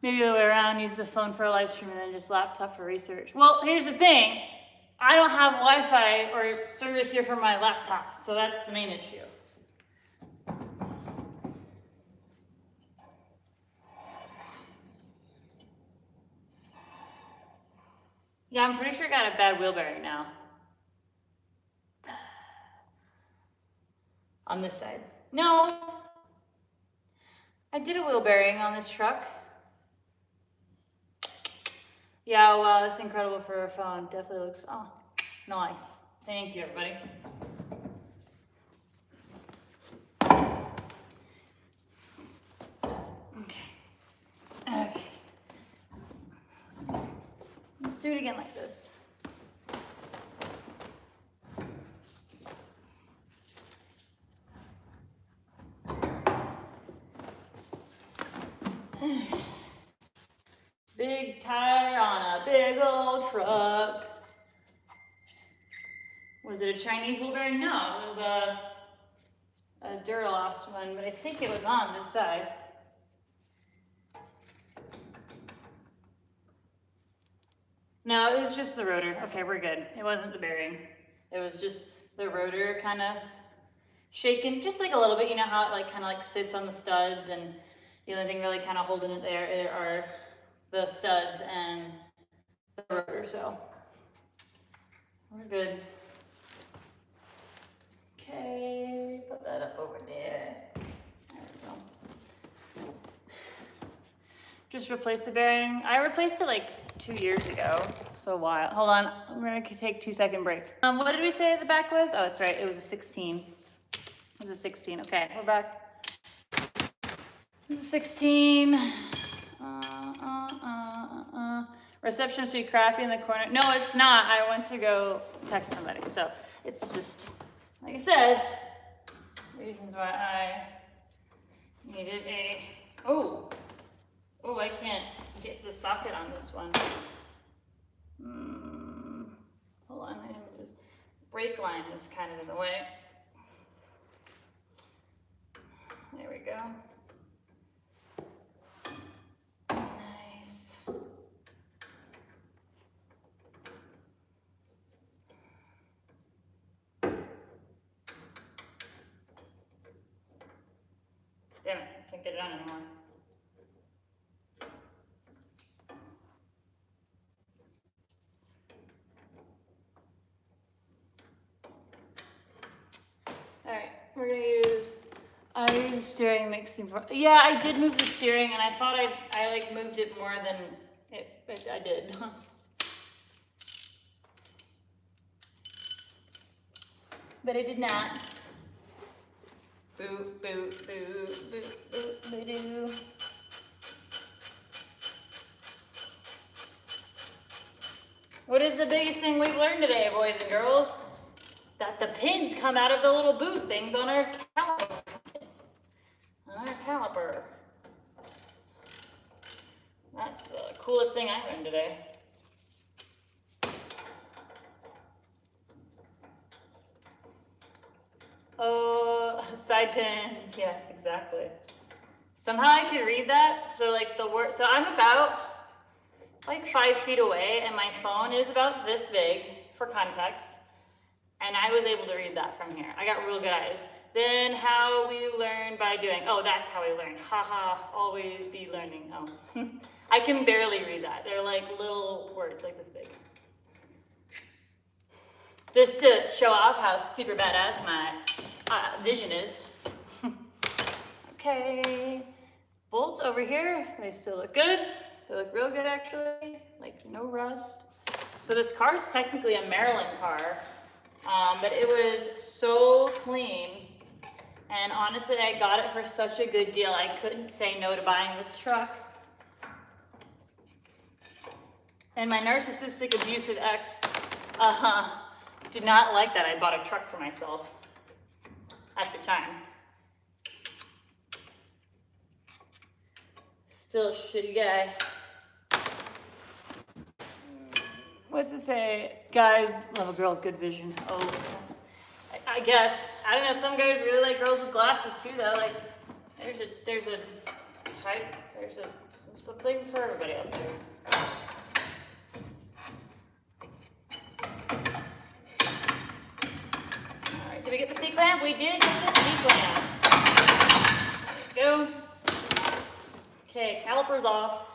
Maybe the other way around, use the phone for a live stream and then just laptop for research. Well, here's the thing. I don't have Wi-Fi or service here for my laptop, so that's the main issue. Yeah, I'm pretty sure I got a bad wheel bearing now. On this side. No, I did a wheel bearing on this truck. Yeah, wow, that's incredible for a phone. Definitely looks, oh, nice. Thank you, everybody. Okay. Let's do it again like this. Big tire on a big old truck. Was it a Chinese wheel bearing? No, it was a Duralost one, but I think it was on this side. No, it was just the rotor. Okay, we're good. It wasn't the bearing. It was just the rotor kind of shaken just like a little bit. You know how it like kind of like sits on the studs, and the only thing really kind of holding it there are the studs and the rotor. So we're good. Okay, put that up over there. There we go. Just replace the bearing. I replaced it like 2 years ago, so a while. Hold on, I'm gonna take a 2-second break. What did we say the back was? Oh, that's right, it was a 16. It was a 16, okay, we're back. This is 16. Reception must be crappy in the corner. No, it's not. I went to go text somebody, so it's just, like I said, reasons why I needed a, oh, I can't get the socket on this one. Hold on, I have this brake line is kind of in the way. There we go. Nice. Damn it, I can't get it on anymore. Alright, we're gonna use, I use steering, makes things more, yeah, I did move the steering, and I thought I like moved it more than I did. But I did not. Boo, boo, boo, boo, boo, boo, boo. What is the biggest thing we've learned today, boys and girls? That the pins come out of the little boot things on our caliper. That's the coolest thing I learned today. Oh, side pins. Yes, exactly. Somehow I could read that. So like the word, so I'm about like 5 feet away, and my phone is about this big for context. And I was able to read that from here. I got real good eyes. Then how we learn by doing. Oh, that's how we learn. Haha, always be learning. Oh, I can barely read that. They're like little words like this big. Just to show off how super badass my vision is. Okay, bolts over here. They still look good. They look real good actually. Like no rust. So this car is technically a Maryland car. But it was so clean, and honestly, I got it for such a good deal. I couldn't say no to buying this truck. And my narcissistic, abusive ex did not like that I bought a truck for myself at the time. Still a shitty guy. What's it say? Guys love a girl with good vision. Oh, I guess. I don't know, some guys really like girls with glasses too though. Like, there's a type, something for everybody out there. Alright, did we get the C-clamp? We did get the C-clamp. Let's go. Okay, calipers off.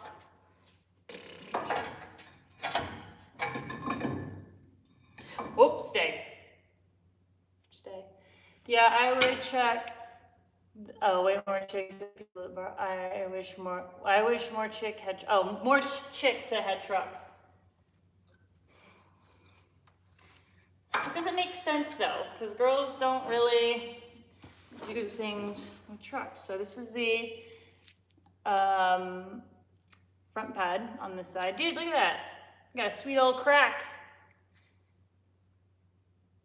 Whoops, stay. Yeah, I would check. Oh, way more chicks. I wish more chicks that had trucks. It doesn't make sense though, because girls don't really do things with trucks. So this is the front pad on this side. Dude, look at that. Got a sweet old crack.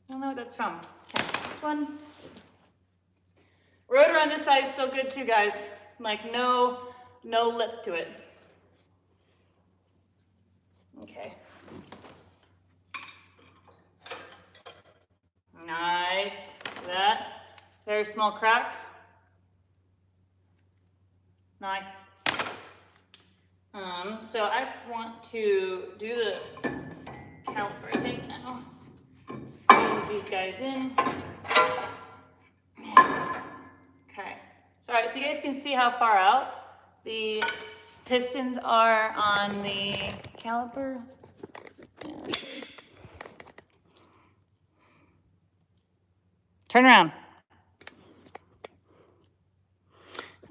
I don't know what that's from. Okay, this one. Rotor on this side is still good too, guys. Like no lip to it. Okay. Nice. Look at that. Very small crack. Nice. So I want to do the caliper thing now. Squeeze these guys in. Yeah. So, all right, so you guys can see how far out the pistons are on the caliper. Yeah, turn around.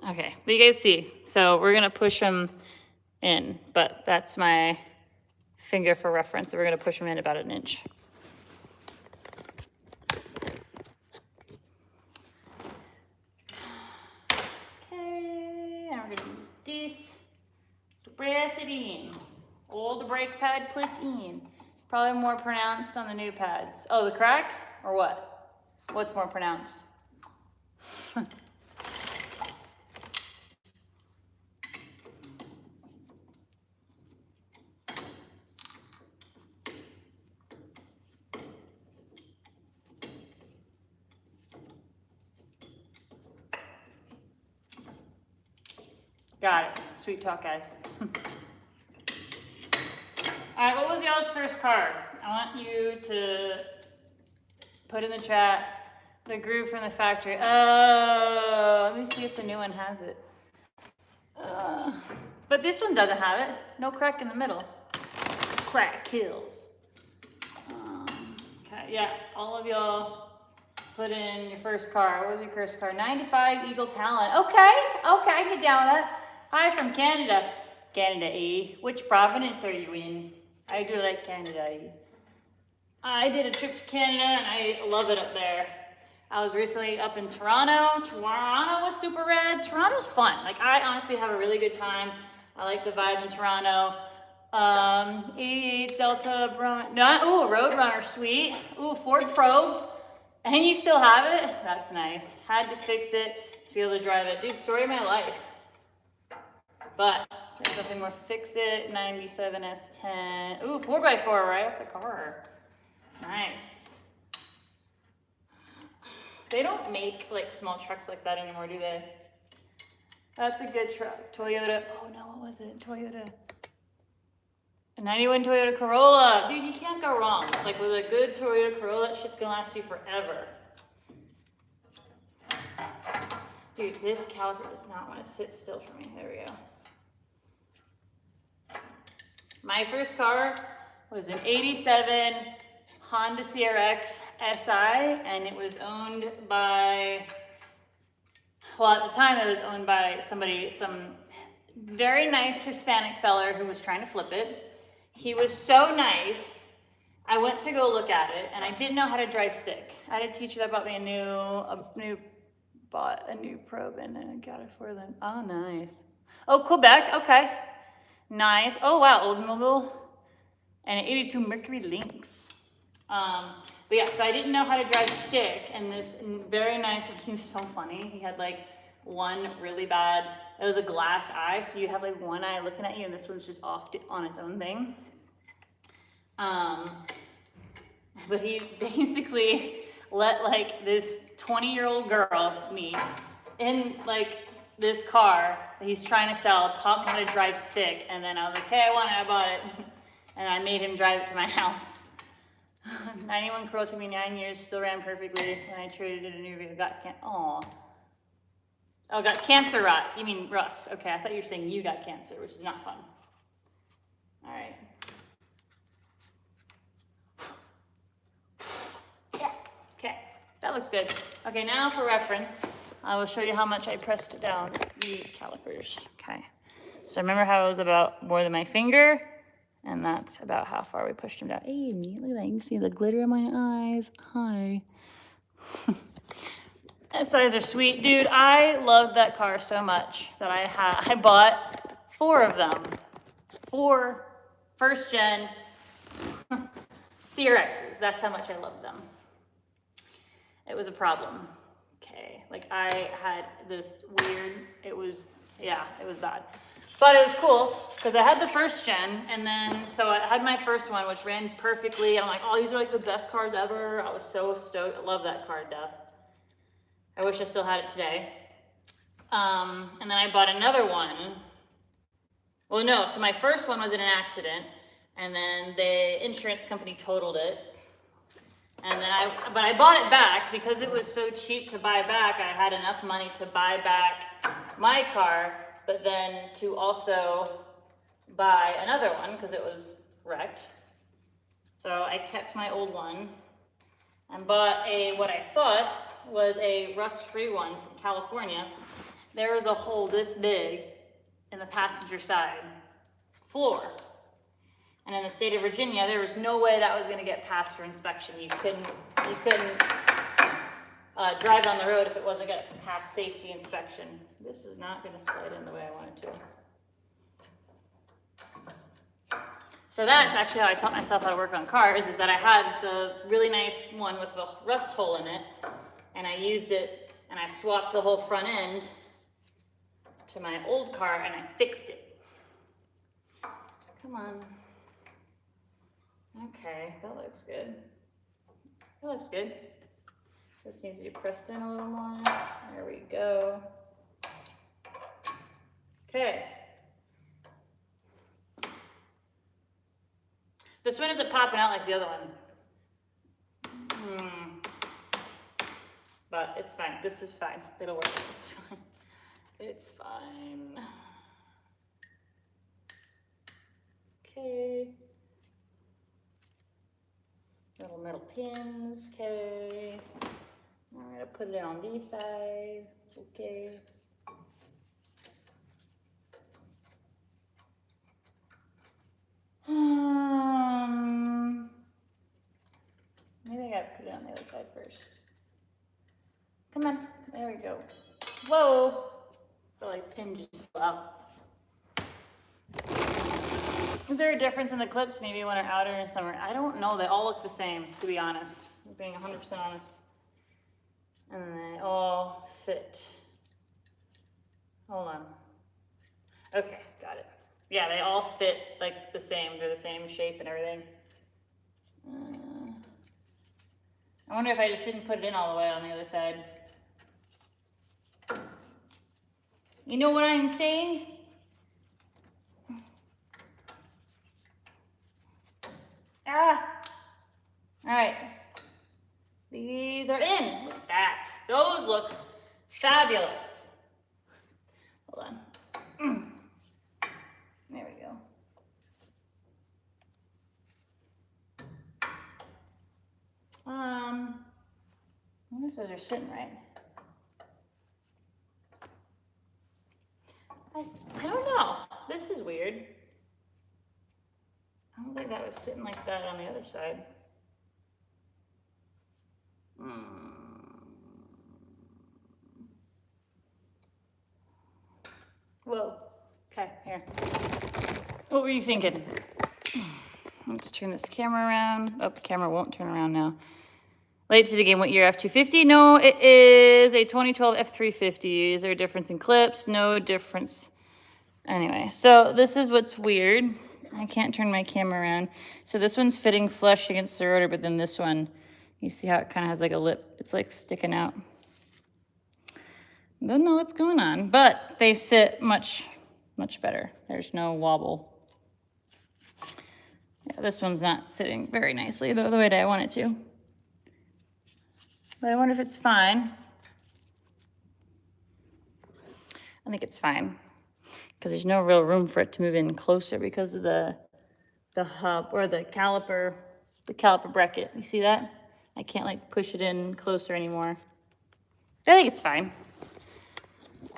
Okay, but you guys see. So we're gonna push them in, but that's my finger for reference. So we're gonna push them in about 1 inch. Okay, and we're gonna use this to press it in. All the brake pad pushed in. Probably more pronounced on the new pads. Oh, the crack or what? What's more pronounced? Got it. Sweet talk, guys. All right, what was y'all's first car? I want you to put in the chat the groove from the factory. Oh, let me see if the new one has it. But this one doesn't have it. No crack in the middle. Crack kills. Okay, yeah, all of y'all put in your first car. What was your first car? 95 Eagle Talon. Okay, I can get down with that. Hi from Canada. Canada, eh? Which province are you in? I do like Canada, eh? I did a trip to Canada and I love it up there. I was recently up in Toronto. Toronto was super rad. Toronto's fun. Like, I honestly have a really good time. I like the vibe in Toronto. 88 Delta Roadrunner, sweet. Ooh, Ford Probe. And you still have it? That's nice. Had to fix it to be able to drive it. Dude, story of my life. But there's nothing more. Fix it. 97 S10. Ooh, 4x4 right off the car. Nice. They don't make like small trucks like that anymore, do they? That's a good truck. Toyota. Oh no, what was it? Toyota. A 91 Toyota Corolla. Dude, you can't go wrong. Like with a good Toyota Corolla, that shit's gonna last you forever. Dude, this caliper does not want to sit still for me. There we go. My first car was an 87 Honda CRX SI, and it was owned by, well, at the time it was owned by some very nice Hispanic feller who was trying to flip it. He was so nice. I went to go look at it, and I didn't know how to drive stick. I had a teacher that bought me bought a new probe, and then I got it for them. Oh, nice. Oh, Quebec, okay. Nice. Oh, wow, Oldsmobile. And an 82 Mercury Lynx. But yeah, so I didn't know how to drive stick, and this very nice, he was so funny. He had like one really bad, it was a glass eye, so you have like one eye looking at you, and this one's just off on its own thing. But he basically let like this 20-year-old girl, me, in like this car that he's trying to sell, taught me how to drive stick, and then I was like, hey, I bought it, and I made him drive it to my house. 91 Corolla took me 9 years, still ran perfectly, and I traded it in a new vehicle. Got cancer rot. You mean rust. Okay, I thought you were saying you got cancer, which is not fun. All right. Yeah, okay, that looks good. Okay, now for reference, I will show you how much I pressed down the calipers. Okay, so remember how it was about more than my finger? And that's about how far we pushed them down. Hey, look at that. You can see the glitter in my eyes. Hi. SIs are sweet. Dude, I love that car so much that I bought 4 of them. 4 first gen CRXs. That's how much I love them. It was a problem. Okay, like I had this weird, it was bad. But it was cool, because I had the first gen, and then, so I had my first one, which ran perfectly. I'm like, oh, these are like the best cars ever. I was so stoked. I love that car to death. I wish I still had it today. And then I bought another one. Well, no, so my first one was in an accident, and then the insurance company totaled it. And then but I bought it back because it was so cheap to buy back. I had enough money to buy back my car, but then to also buy another one because it was wrecked. So I kept my old one and bought what I thought was a rust-free one from California. There was a hole this big in the passenger side floor. And in the state of Virginia, there was no way that was gonna get passed for inspection. You couldn't drive down the road if it wasn't gonna pass safety inspection. This is not gonna slide in the way I want it to. So that's actually how I taught myself how to work on cars, is that I had the really nice one with the rust hole in it, and I used it, and I swapped the whole front end to my old car, and I fixed it. Come on. Okay, that looks good. That looks good. This needs to be pressed in a little more. There we go. Okay. This one isn't popping out like the other one. But it's fine. This is fine. It'll work. It's fine. It's fine. Okay. Little metal pins. Okay. I'm gonna put it on this side. Okay. Maybe I gotta put it on the other side first. Come on, there we go. Whoa! I feel like pin just fell out. Is there a difference in the clips maybe when they're outer and summer? I don't know, they all look the same, to be honest. I'm being 100% honest. And they all fit. Hold on. Okay, got it. Yeah, they all fit like the same. They're the same shape and everything. I wonder if I just didn't put it in all the way on the other side. You know what I'm saying? Ah! All right. These are in. Look at that. Those look fabulous. Hold on. There we go. I wonder if those are sitting right. I don't know. This is weird. I don't think that was sitting like that on the other side. Whoa. Okay, here. What were you thinking? Let's turn this camera around. Oh, the camera won't turn around now. Late to the game, what year F-250? No, it is a 2012 F-350. Is there a difference in clips? No difference. Anyway, so this is what's weird. I can't turn my camera around. So this one's fitting flush against the rotor, but then this one, you see how it kind of has like a lip? It's like sticking out. Don't know what's going on, but they sit much better. There's no wobble. Yeah, this one's not sitting very nicely though, the way that I want it to. But I wonder if it's fine. I think it's fine because there's no real room for it to move in closer because of the hub or the caliper bracket. You see that? I can't like push it in closer anymore. I think it's fine.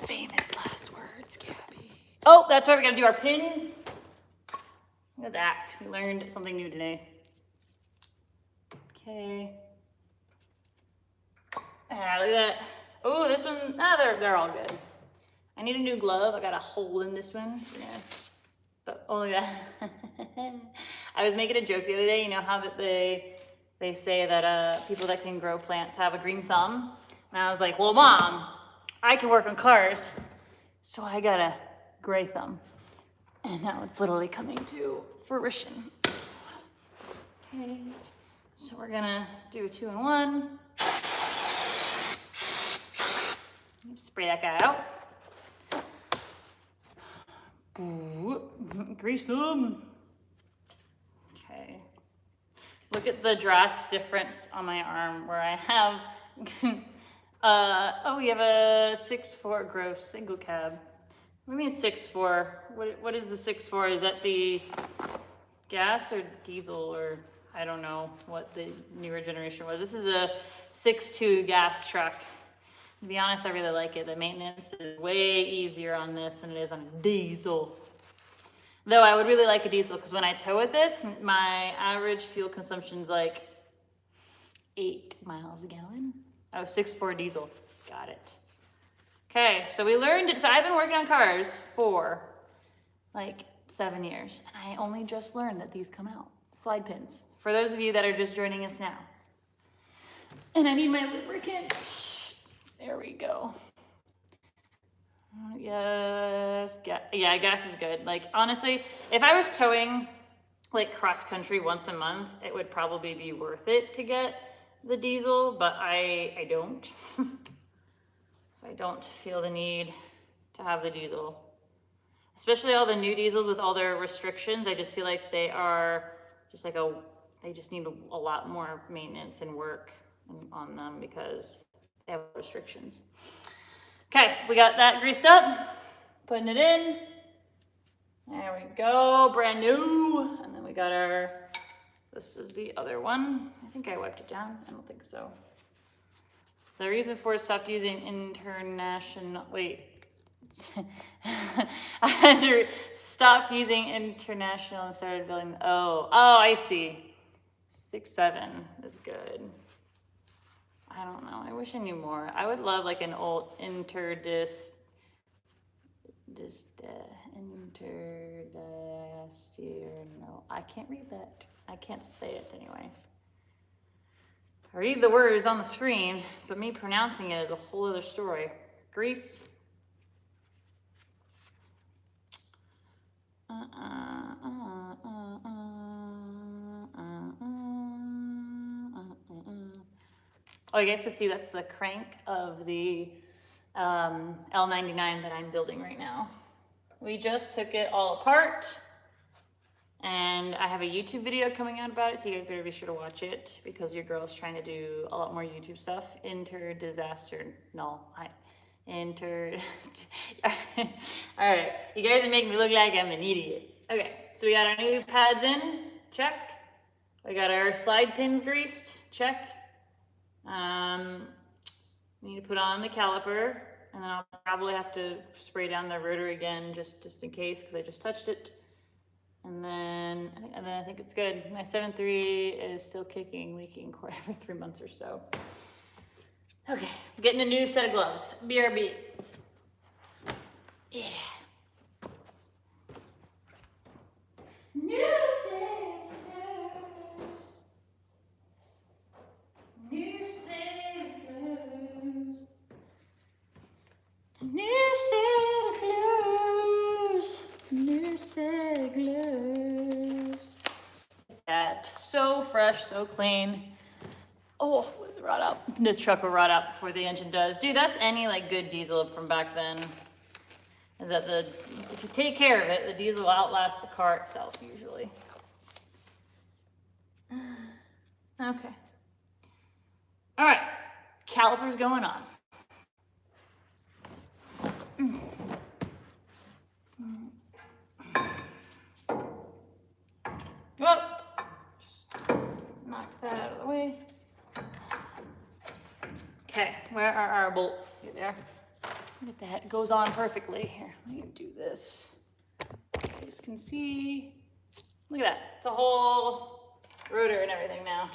Famous last words, Gabby. Oh, that's why we gotta do our pins. Look at that. We learned something new today. Okay. Ah, look at that. Oh, this one, they're all good. I need a new glove. I got a hole in this one. So but only that. I was making a joke the other day. You know how that they say that people that can grow plants have a green thumb? And I was like, well, Mom, I can work on cars, so I got a gray thumb. And now it's literally coming to fruition. Okay, so we're gonna do a 2-in-1. Spray that guy out. Grease them. Okay. look at the drastic difference on my arm where I have, oh, we have a 6.4 gross single cab. What do you mean 6.4? What is the 6.4? Is that the gas or diesel, or I don't know what the newer generation was. This is a 6.2 gas truck. To be honest, I really like it. The maintenance is way easier on this than it is on a diesel. Though I would really like a diesel because when I tow with this, my average fuel consumption is like 8 miles a gallon. Oh, 6.4 diesel. Got it. Okay, so we learned it. So I've been working on cars for like 7 years, and I only just learned that these come out. Slide pins. For those of you that are just joining us now. And I need my lubricant. There we go. Yes, yeah, gas is good. Like, honestly, if I was towing like cross country once a month, it would probably be worth it to get the diesel, but I don't. So I don't feel the need to have the diesel. Especially all the new diesels with all their restrictions. I just feel like they are just like they just need a lot more maintenance and work on them because they have restrictions. Okay, we got that greased up, putting it in. There we go, brand new. And then we got this is the other one. I think I wiped it down. I don't think so. The reason for it stopped using international, wait. I stopped using international and started building, oh, I see. 6.7 is good. I don't know. I wish I knew more. I would love like an old interdiastier. No, I can't read that. I can't say it anyway. I read the words on the screen, but me pronouncing it is a whole other story. Grease. Oh, you guys can see that's the crank of the L99 that I'm building right now. We just took it all apart, and I have a YouTube video coming out about it, so you guys better be sure to watch it because your girl's trying to do a lot more YouTube stuff. All right, you guys are making me look like I'm an idiot. Okay, so we got our new pads in, check. We got our slide pins greased, check. We need to put on the caliper, and then I'll probably have to spray down the rotor again just in case because I just touched it. And then I think it's good. My 7.3 is still kicking, leaking every 3 months or so. Okay, I'm getting a new set of gloves. BRB. Yeah. New set of gloves. New set of gloves. New set of gloves. New set of gloves. That so fresh, so clean. Oh, will it rot out? This truck will rot out before the engine does. Dude, that's any like good diesel from back then. Is that if you take care of it, the diesel will outlast the car itself usually. Okay. All right, calipers going on. Whoa, just knocked that out of the way. Okay, where are our bolts? Here they are. Look at that, it goes on perfectly. Here, let me do this. You guys can see. Look at that, it's a whole rotor and everything now.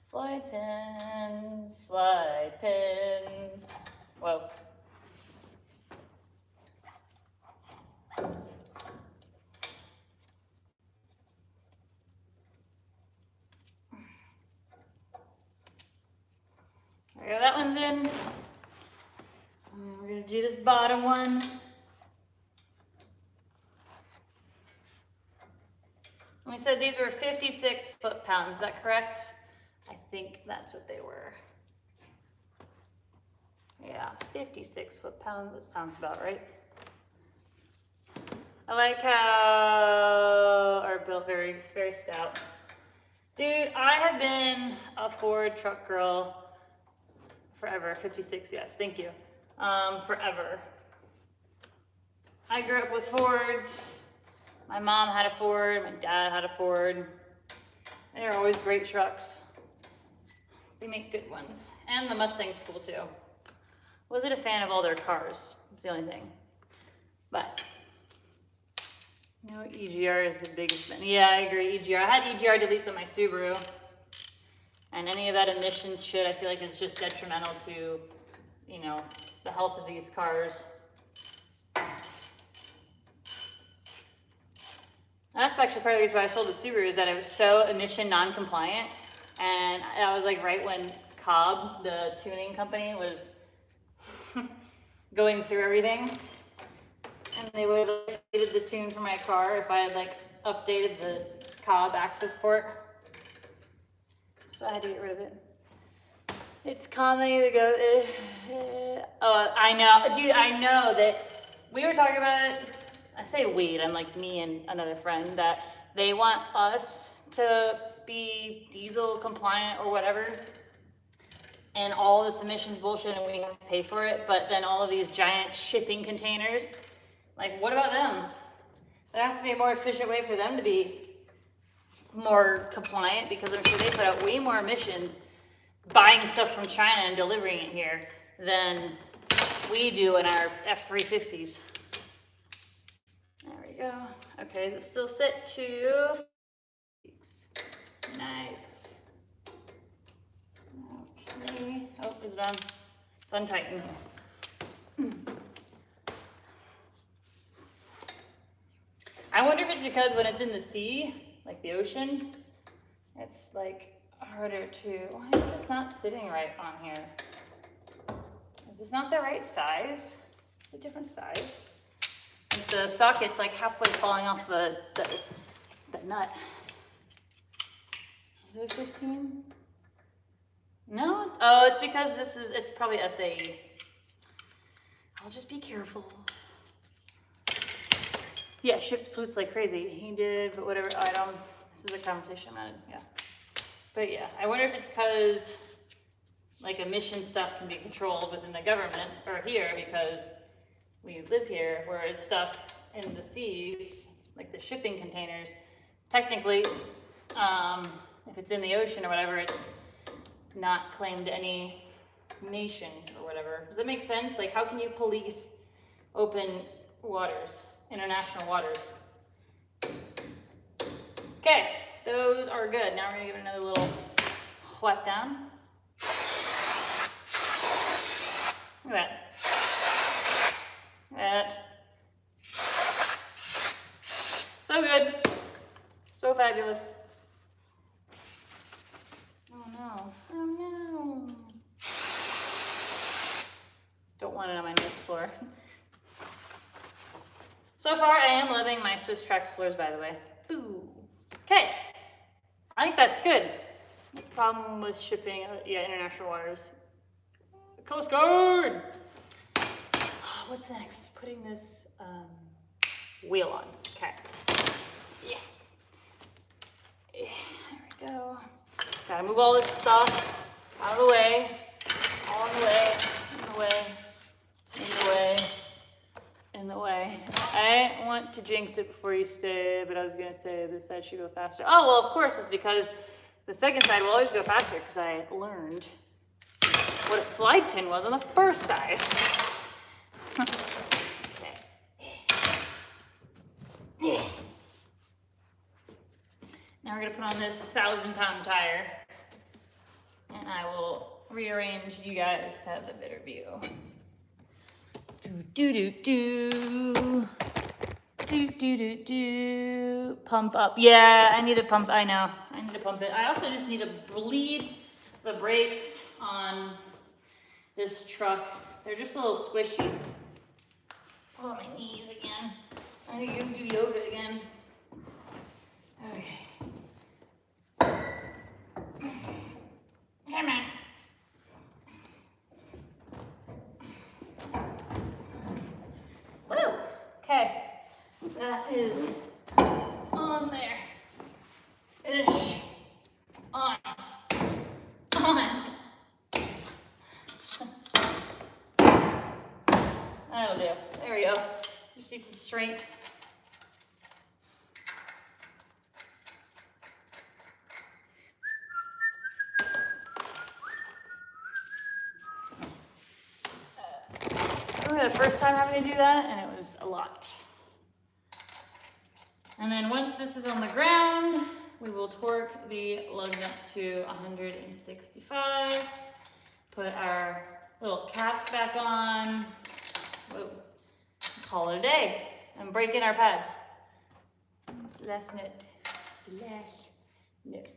Slide pins, slide pins. Whoa. There we go, that one's in. We're gonna do this bottom one. We said these were 56 foot-pounds, is that correct? I think that's what they were. Yeah, 56 foot-pounds, that sounds about right. I like how our built very stout. Dude, I have been a Ford truck girl forever. 56, yes, thank you. Forever. I grew up with Fords. My mom had a Ford, my dad had a Ford. They're always great trucks. They make good ones. And the Mustang's cool too. Wasn't a fan of all their cars. That's the only thing. But no, EGR is the biggest thing. Yeah, I agree. EGR. I had EGR deletes on my Subaru. And any of that emissions shit, I feel like is just detrimental to, you know, the health of these cars. That's actually part of the reason why I sold the Subaru, is that it was so emission non-compliant. And that was like right when Cobb, the tuning company, was going through everything. And they would have updated the tune for my car if I had like updated the Cobb access port. So I had to get rid of it. It's comedy to go, oh, I know, dude, I know that we were talking about it. I say we, I'm like me and another friend, that they want us to be diesel compliant or whatever, and all this emissions bullshit, and we have to pay for it. But then all of these giant shipping containers, like, what about them? There has to be a more efficient way for them to be more compliant, because I'm sure they put out way more emissions buying stuff from China and delivering it here than we do in our F-350s. There we go. Okay, is it still set to? Nice. Okay. Oh, is it on? It's untightened. I wonder if it's because when it's in the sea, like the ocean, it's like harder to. Why is this not sitting right on here? Is this not the right size? Is this a different size? Like the socket's like halfway falling off the nut. Is it 15? No? Oh, it's because it's probably SAE. I'll just be careful. Yeah, ships pollutes like crazy. He did, but whatever item. This is a conversation I'm at, yeah. But yeah, I wonder if it's because like emission stuff can be controlled within the government or here because we live here, whereas stuff in the seas, like the shipping containers, technically, if it's in the ocean or whatever, it's not claimed to any nation or whatever. Does that make sense? Like, how can you police open waters, international waters? Okay, those are good. Now we're gonna give it another little whack down. Look at that. Look at that. So good. So fabulous. Oh no. Oh no. Don't want it on my nice floor. So far, I am loving my Swiss Trax floors, by the way. Ooh. Okay. I think that's good. No problem with shipping, international waters. Coast Guard! What's next? Putting this wheel on. Okay. Yeah. There we go. Gotta move all this stuff out of the way. All in the way. In the way. In the way. In the way. I don't want to jinx it before you stay, but I was gonna say this side should go faster. Oh, well, of course, it's because the second side will always go faster because I learned what a slide pin was on the first side. Now we're gonna put on this 1,000-pound tire, and I will rearrange you guys to have a better view. Do do do do do do do do. Pump up. Yeah, I need to pump. I know. I need to pump it. I also just need to bleed the brakes on this truck. They're just a little squishy. Oh, my knees again. I need to go do yoga again. Okay. Come on. finish. On. On. That'll do. There we go. Just need some strength. I remember the first time having to do that, and it was a lot. And then once this is on the ground, we will torque the lug nuts to 165. Put our little caps back on. Whoa. Call it a day. And break in our pads. Last nut. Last nut.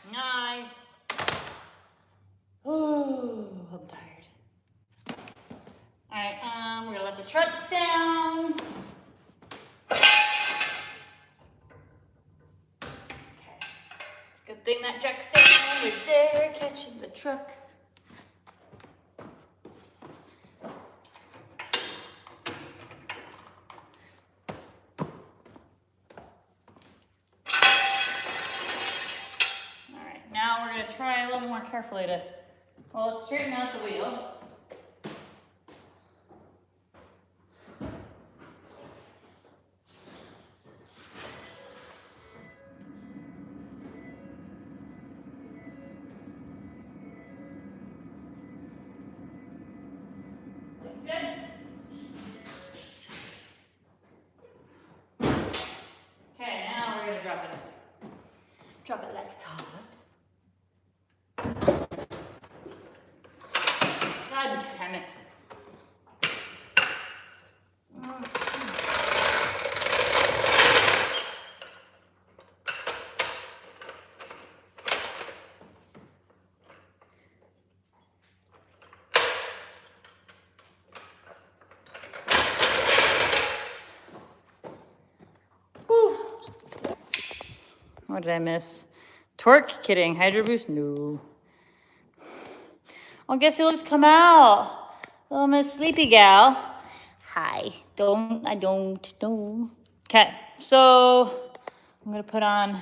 Nice. Oh, I'm tired. All right, we're gonna let the truck down. Okay, it's a good thing that jack stand is there catching the truck. Now we're going to try a little more carefully to, well, let's straighten out the wheel. Looks good. Okay, now we're going to drop it. Drop it like that. God damn it. Whew. What did I miss? Torque? Kidding. Hydro boost? No. Oh, guess who looks come out? Little Miss Sleepy Gal. Hi. I don't know. Okay, so I'm gonna put on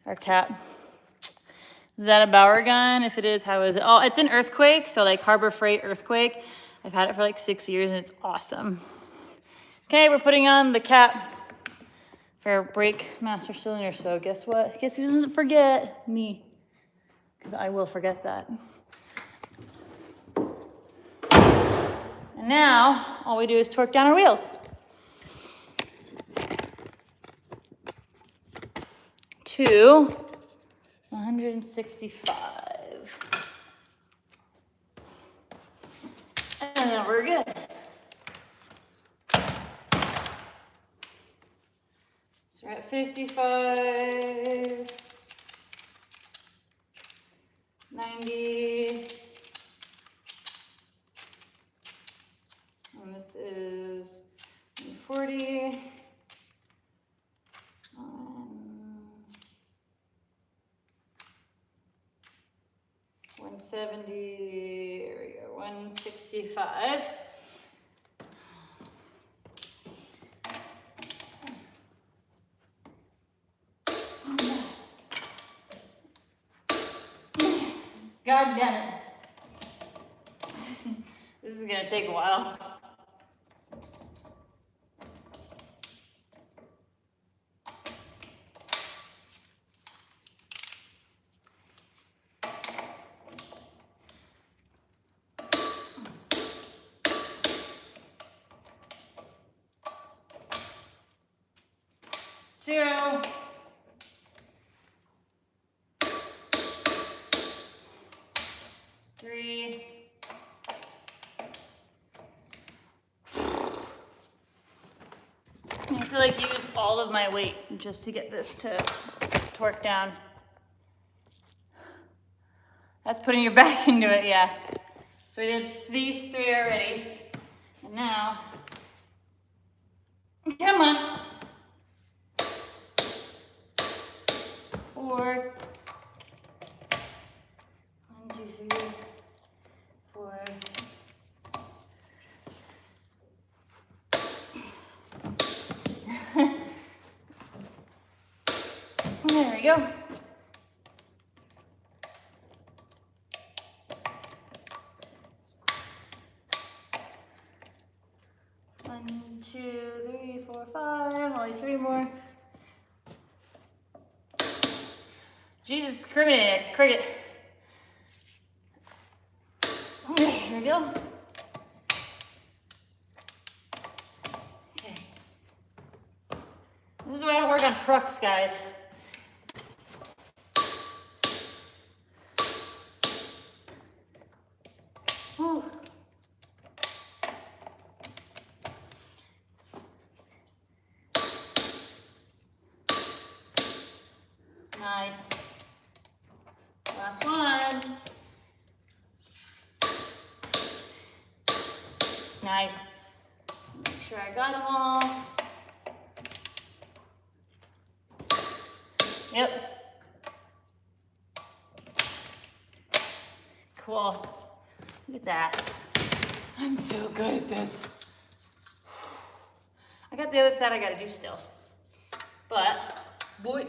our cap. Is that a Bauer gun? If it is, how is it? Oh, it's an Earthquake, so like Harbor Freight Earthquake. I've had it for like 6 years and it's awesome. Okay, we're putting on the cap for our brake master cylinder. So guess what? Guess who doesn't forget? Me. Because I will forget that. And now, all we do is torque down our wheels. To 165. And then we're good. So we're at 55, 90. And this is 40. 170, there we go, 165. God damn it. This is gonna take a while. 2, 3, I have to like use all of my weight just to get this to torque down. That's putting your back into it, yeah. So we did these 3 already. And now, come on. 4, 1, 2, 3, 4. There we go. One, 2, 3, 4, 5. Only 3 more. Jesus, cricket. Here we go. Okay. This is why I don't work on trucks, guys. Ooh. Nice. Last one. Nice. Make sure I got them all. Yep. Cool. Look at that. I'm so good at this. I got the other side I gotta do still. But, boy.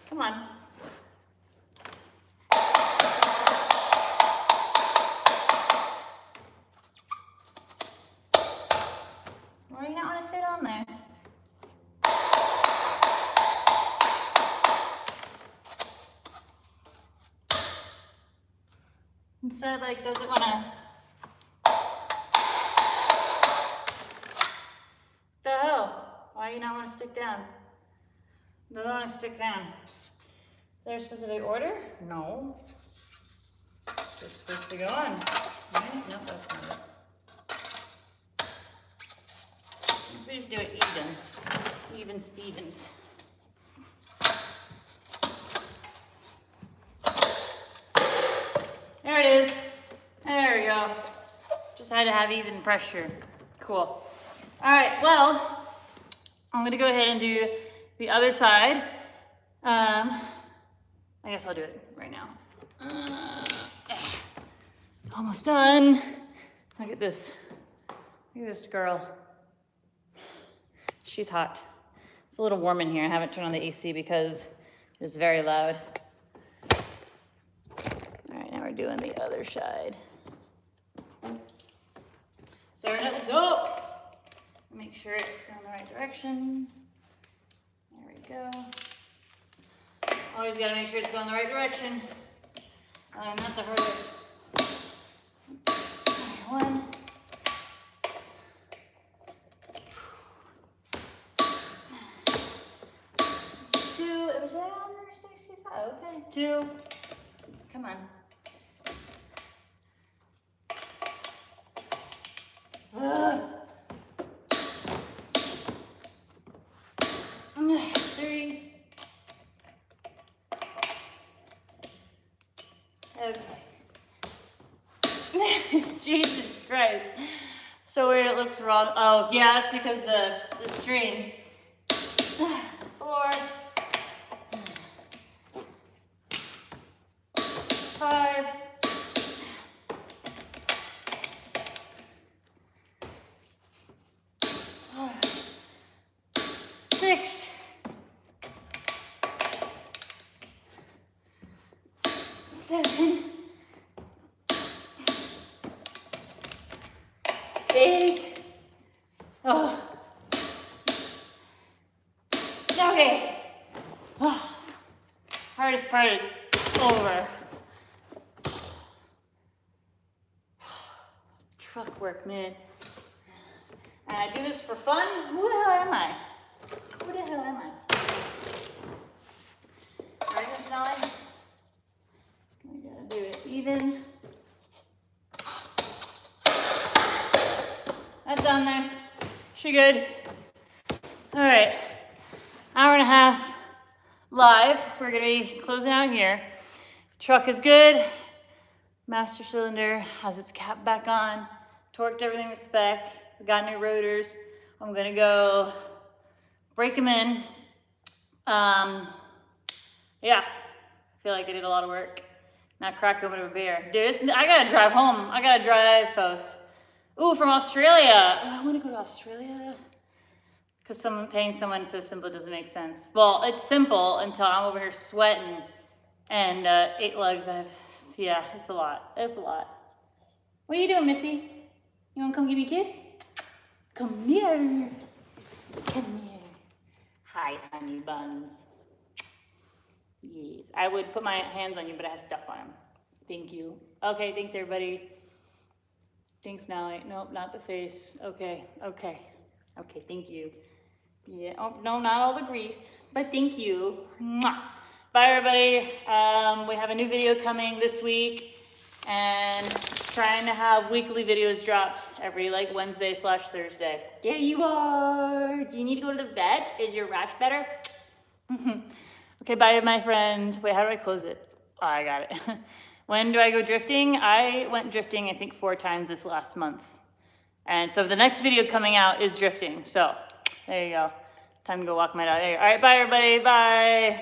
Come on. Why do you not want to fit on there? Instead, like, doesn't want to. The hell? Why do you not want to stick down? Doesn't want to stick down. Is there a specific order? No. They're supposed to go on. Right? No, that's not it. We just do it even. Even Stevens. There it is. There we go. Just had to have even pressure. Cool. All right, well, I'm gonna go ahead and do the other side. I guess I'll do it right now. Almost done. Look at this. Look at this girl. She's hot. It's a little warm in here. I haven't turned on the AC because it's very loud. All right, now we're doing the other side. Starting at the top. Make sure it's going the right direction. There we go. Always got to make sure it's going the right direction. Not the harder. One. Two. It was under 65. Okay. 2. Come on. Ugh. 3. Okay. Jesus Christ. So weird, it looks wrong. Oh, yeah, that's because the stream. 4. 5. 6. 7. 8. Oh. Okay. Oh. Hardest part is over. Truck work, man. And I do this for fun. Who the hell am I? Who the hell am I? Right, Miss Nelly? We gotta do it even. That's on there. She good. All right, hour and a half live. We're gonna be closing out here. Truck is good. Master cylinder has its cap back on. Torqued everything to spec. We got new rotors. I'm gonna go break them in. Yeah, I feel like I did a lot of work. Not crack open a beer. Dude, I gotta drive home. I gotta drive, folks. Ooh, from Australia. Oh, I wanna go to Australia. Because paying someone so simple doesn't make sense. Well, it's simple until I'm over here sweating and 8 legs. Yeah, it's a lot. It's a lot. What are you doing, Missy? You wanna come give me a kiss? Come here. Come here. Hi, honey buns. Yes, I would put my hands on you, but I have stuff on them. Thank you. Okay, thanks everybody. Thanks, Nelly. Nope, not the face. Okay, okay. Okay, thank you. Yeah, oh, no, not all the grease, but thank you. Mwah. Bye, everybody. We have a new video coming this week, and trying to have weekly videos dropped every like Wednesday/Thursday. There you are. Do you need to go to the vet? Is your rash better? Okay, bye, my friend. Wait, how do I close it? Oh, I got it. When do I go drifting? I went drifting, I think 4 times this last month. And so the next video coming out is drifting. So there you go. Time to go walk my dog. All right, bye, everybody. Bye.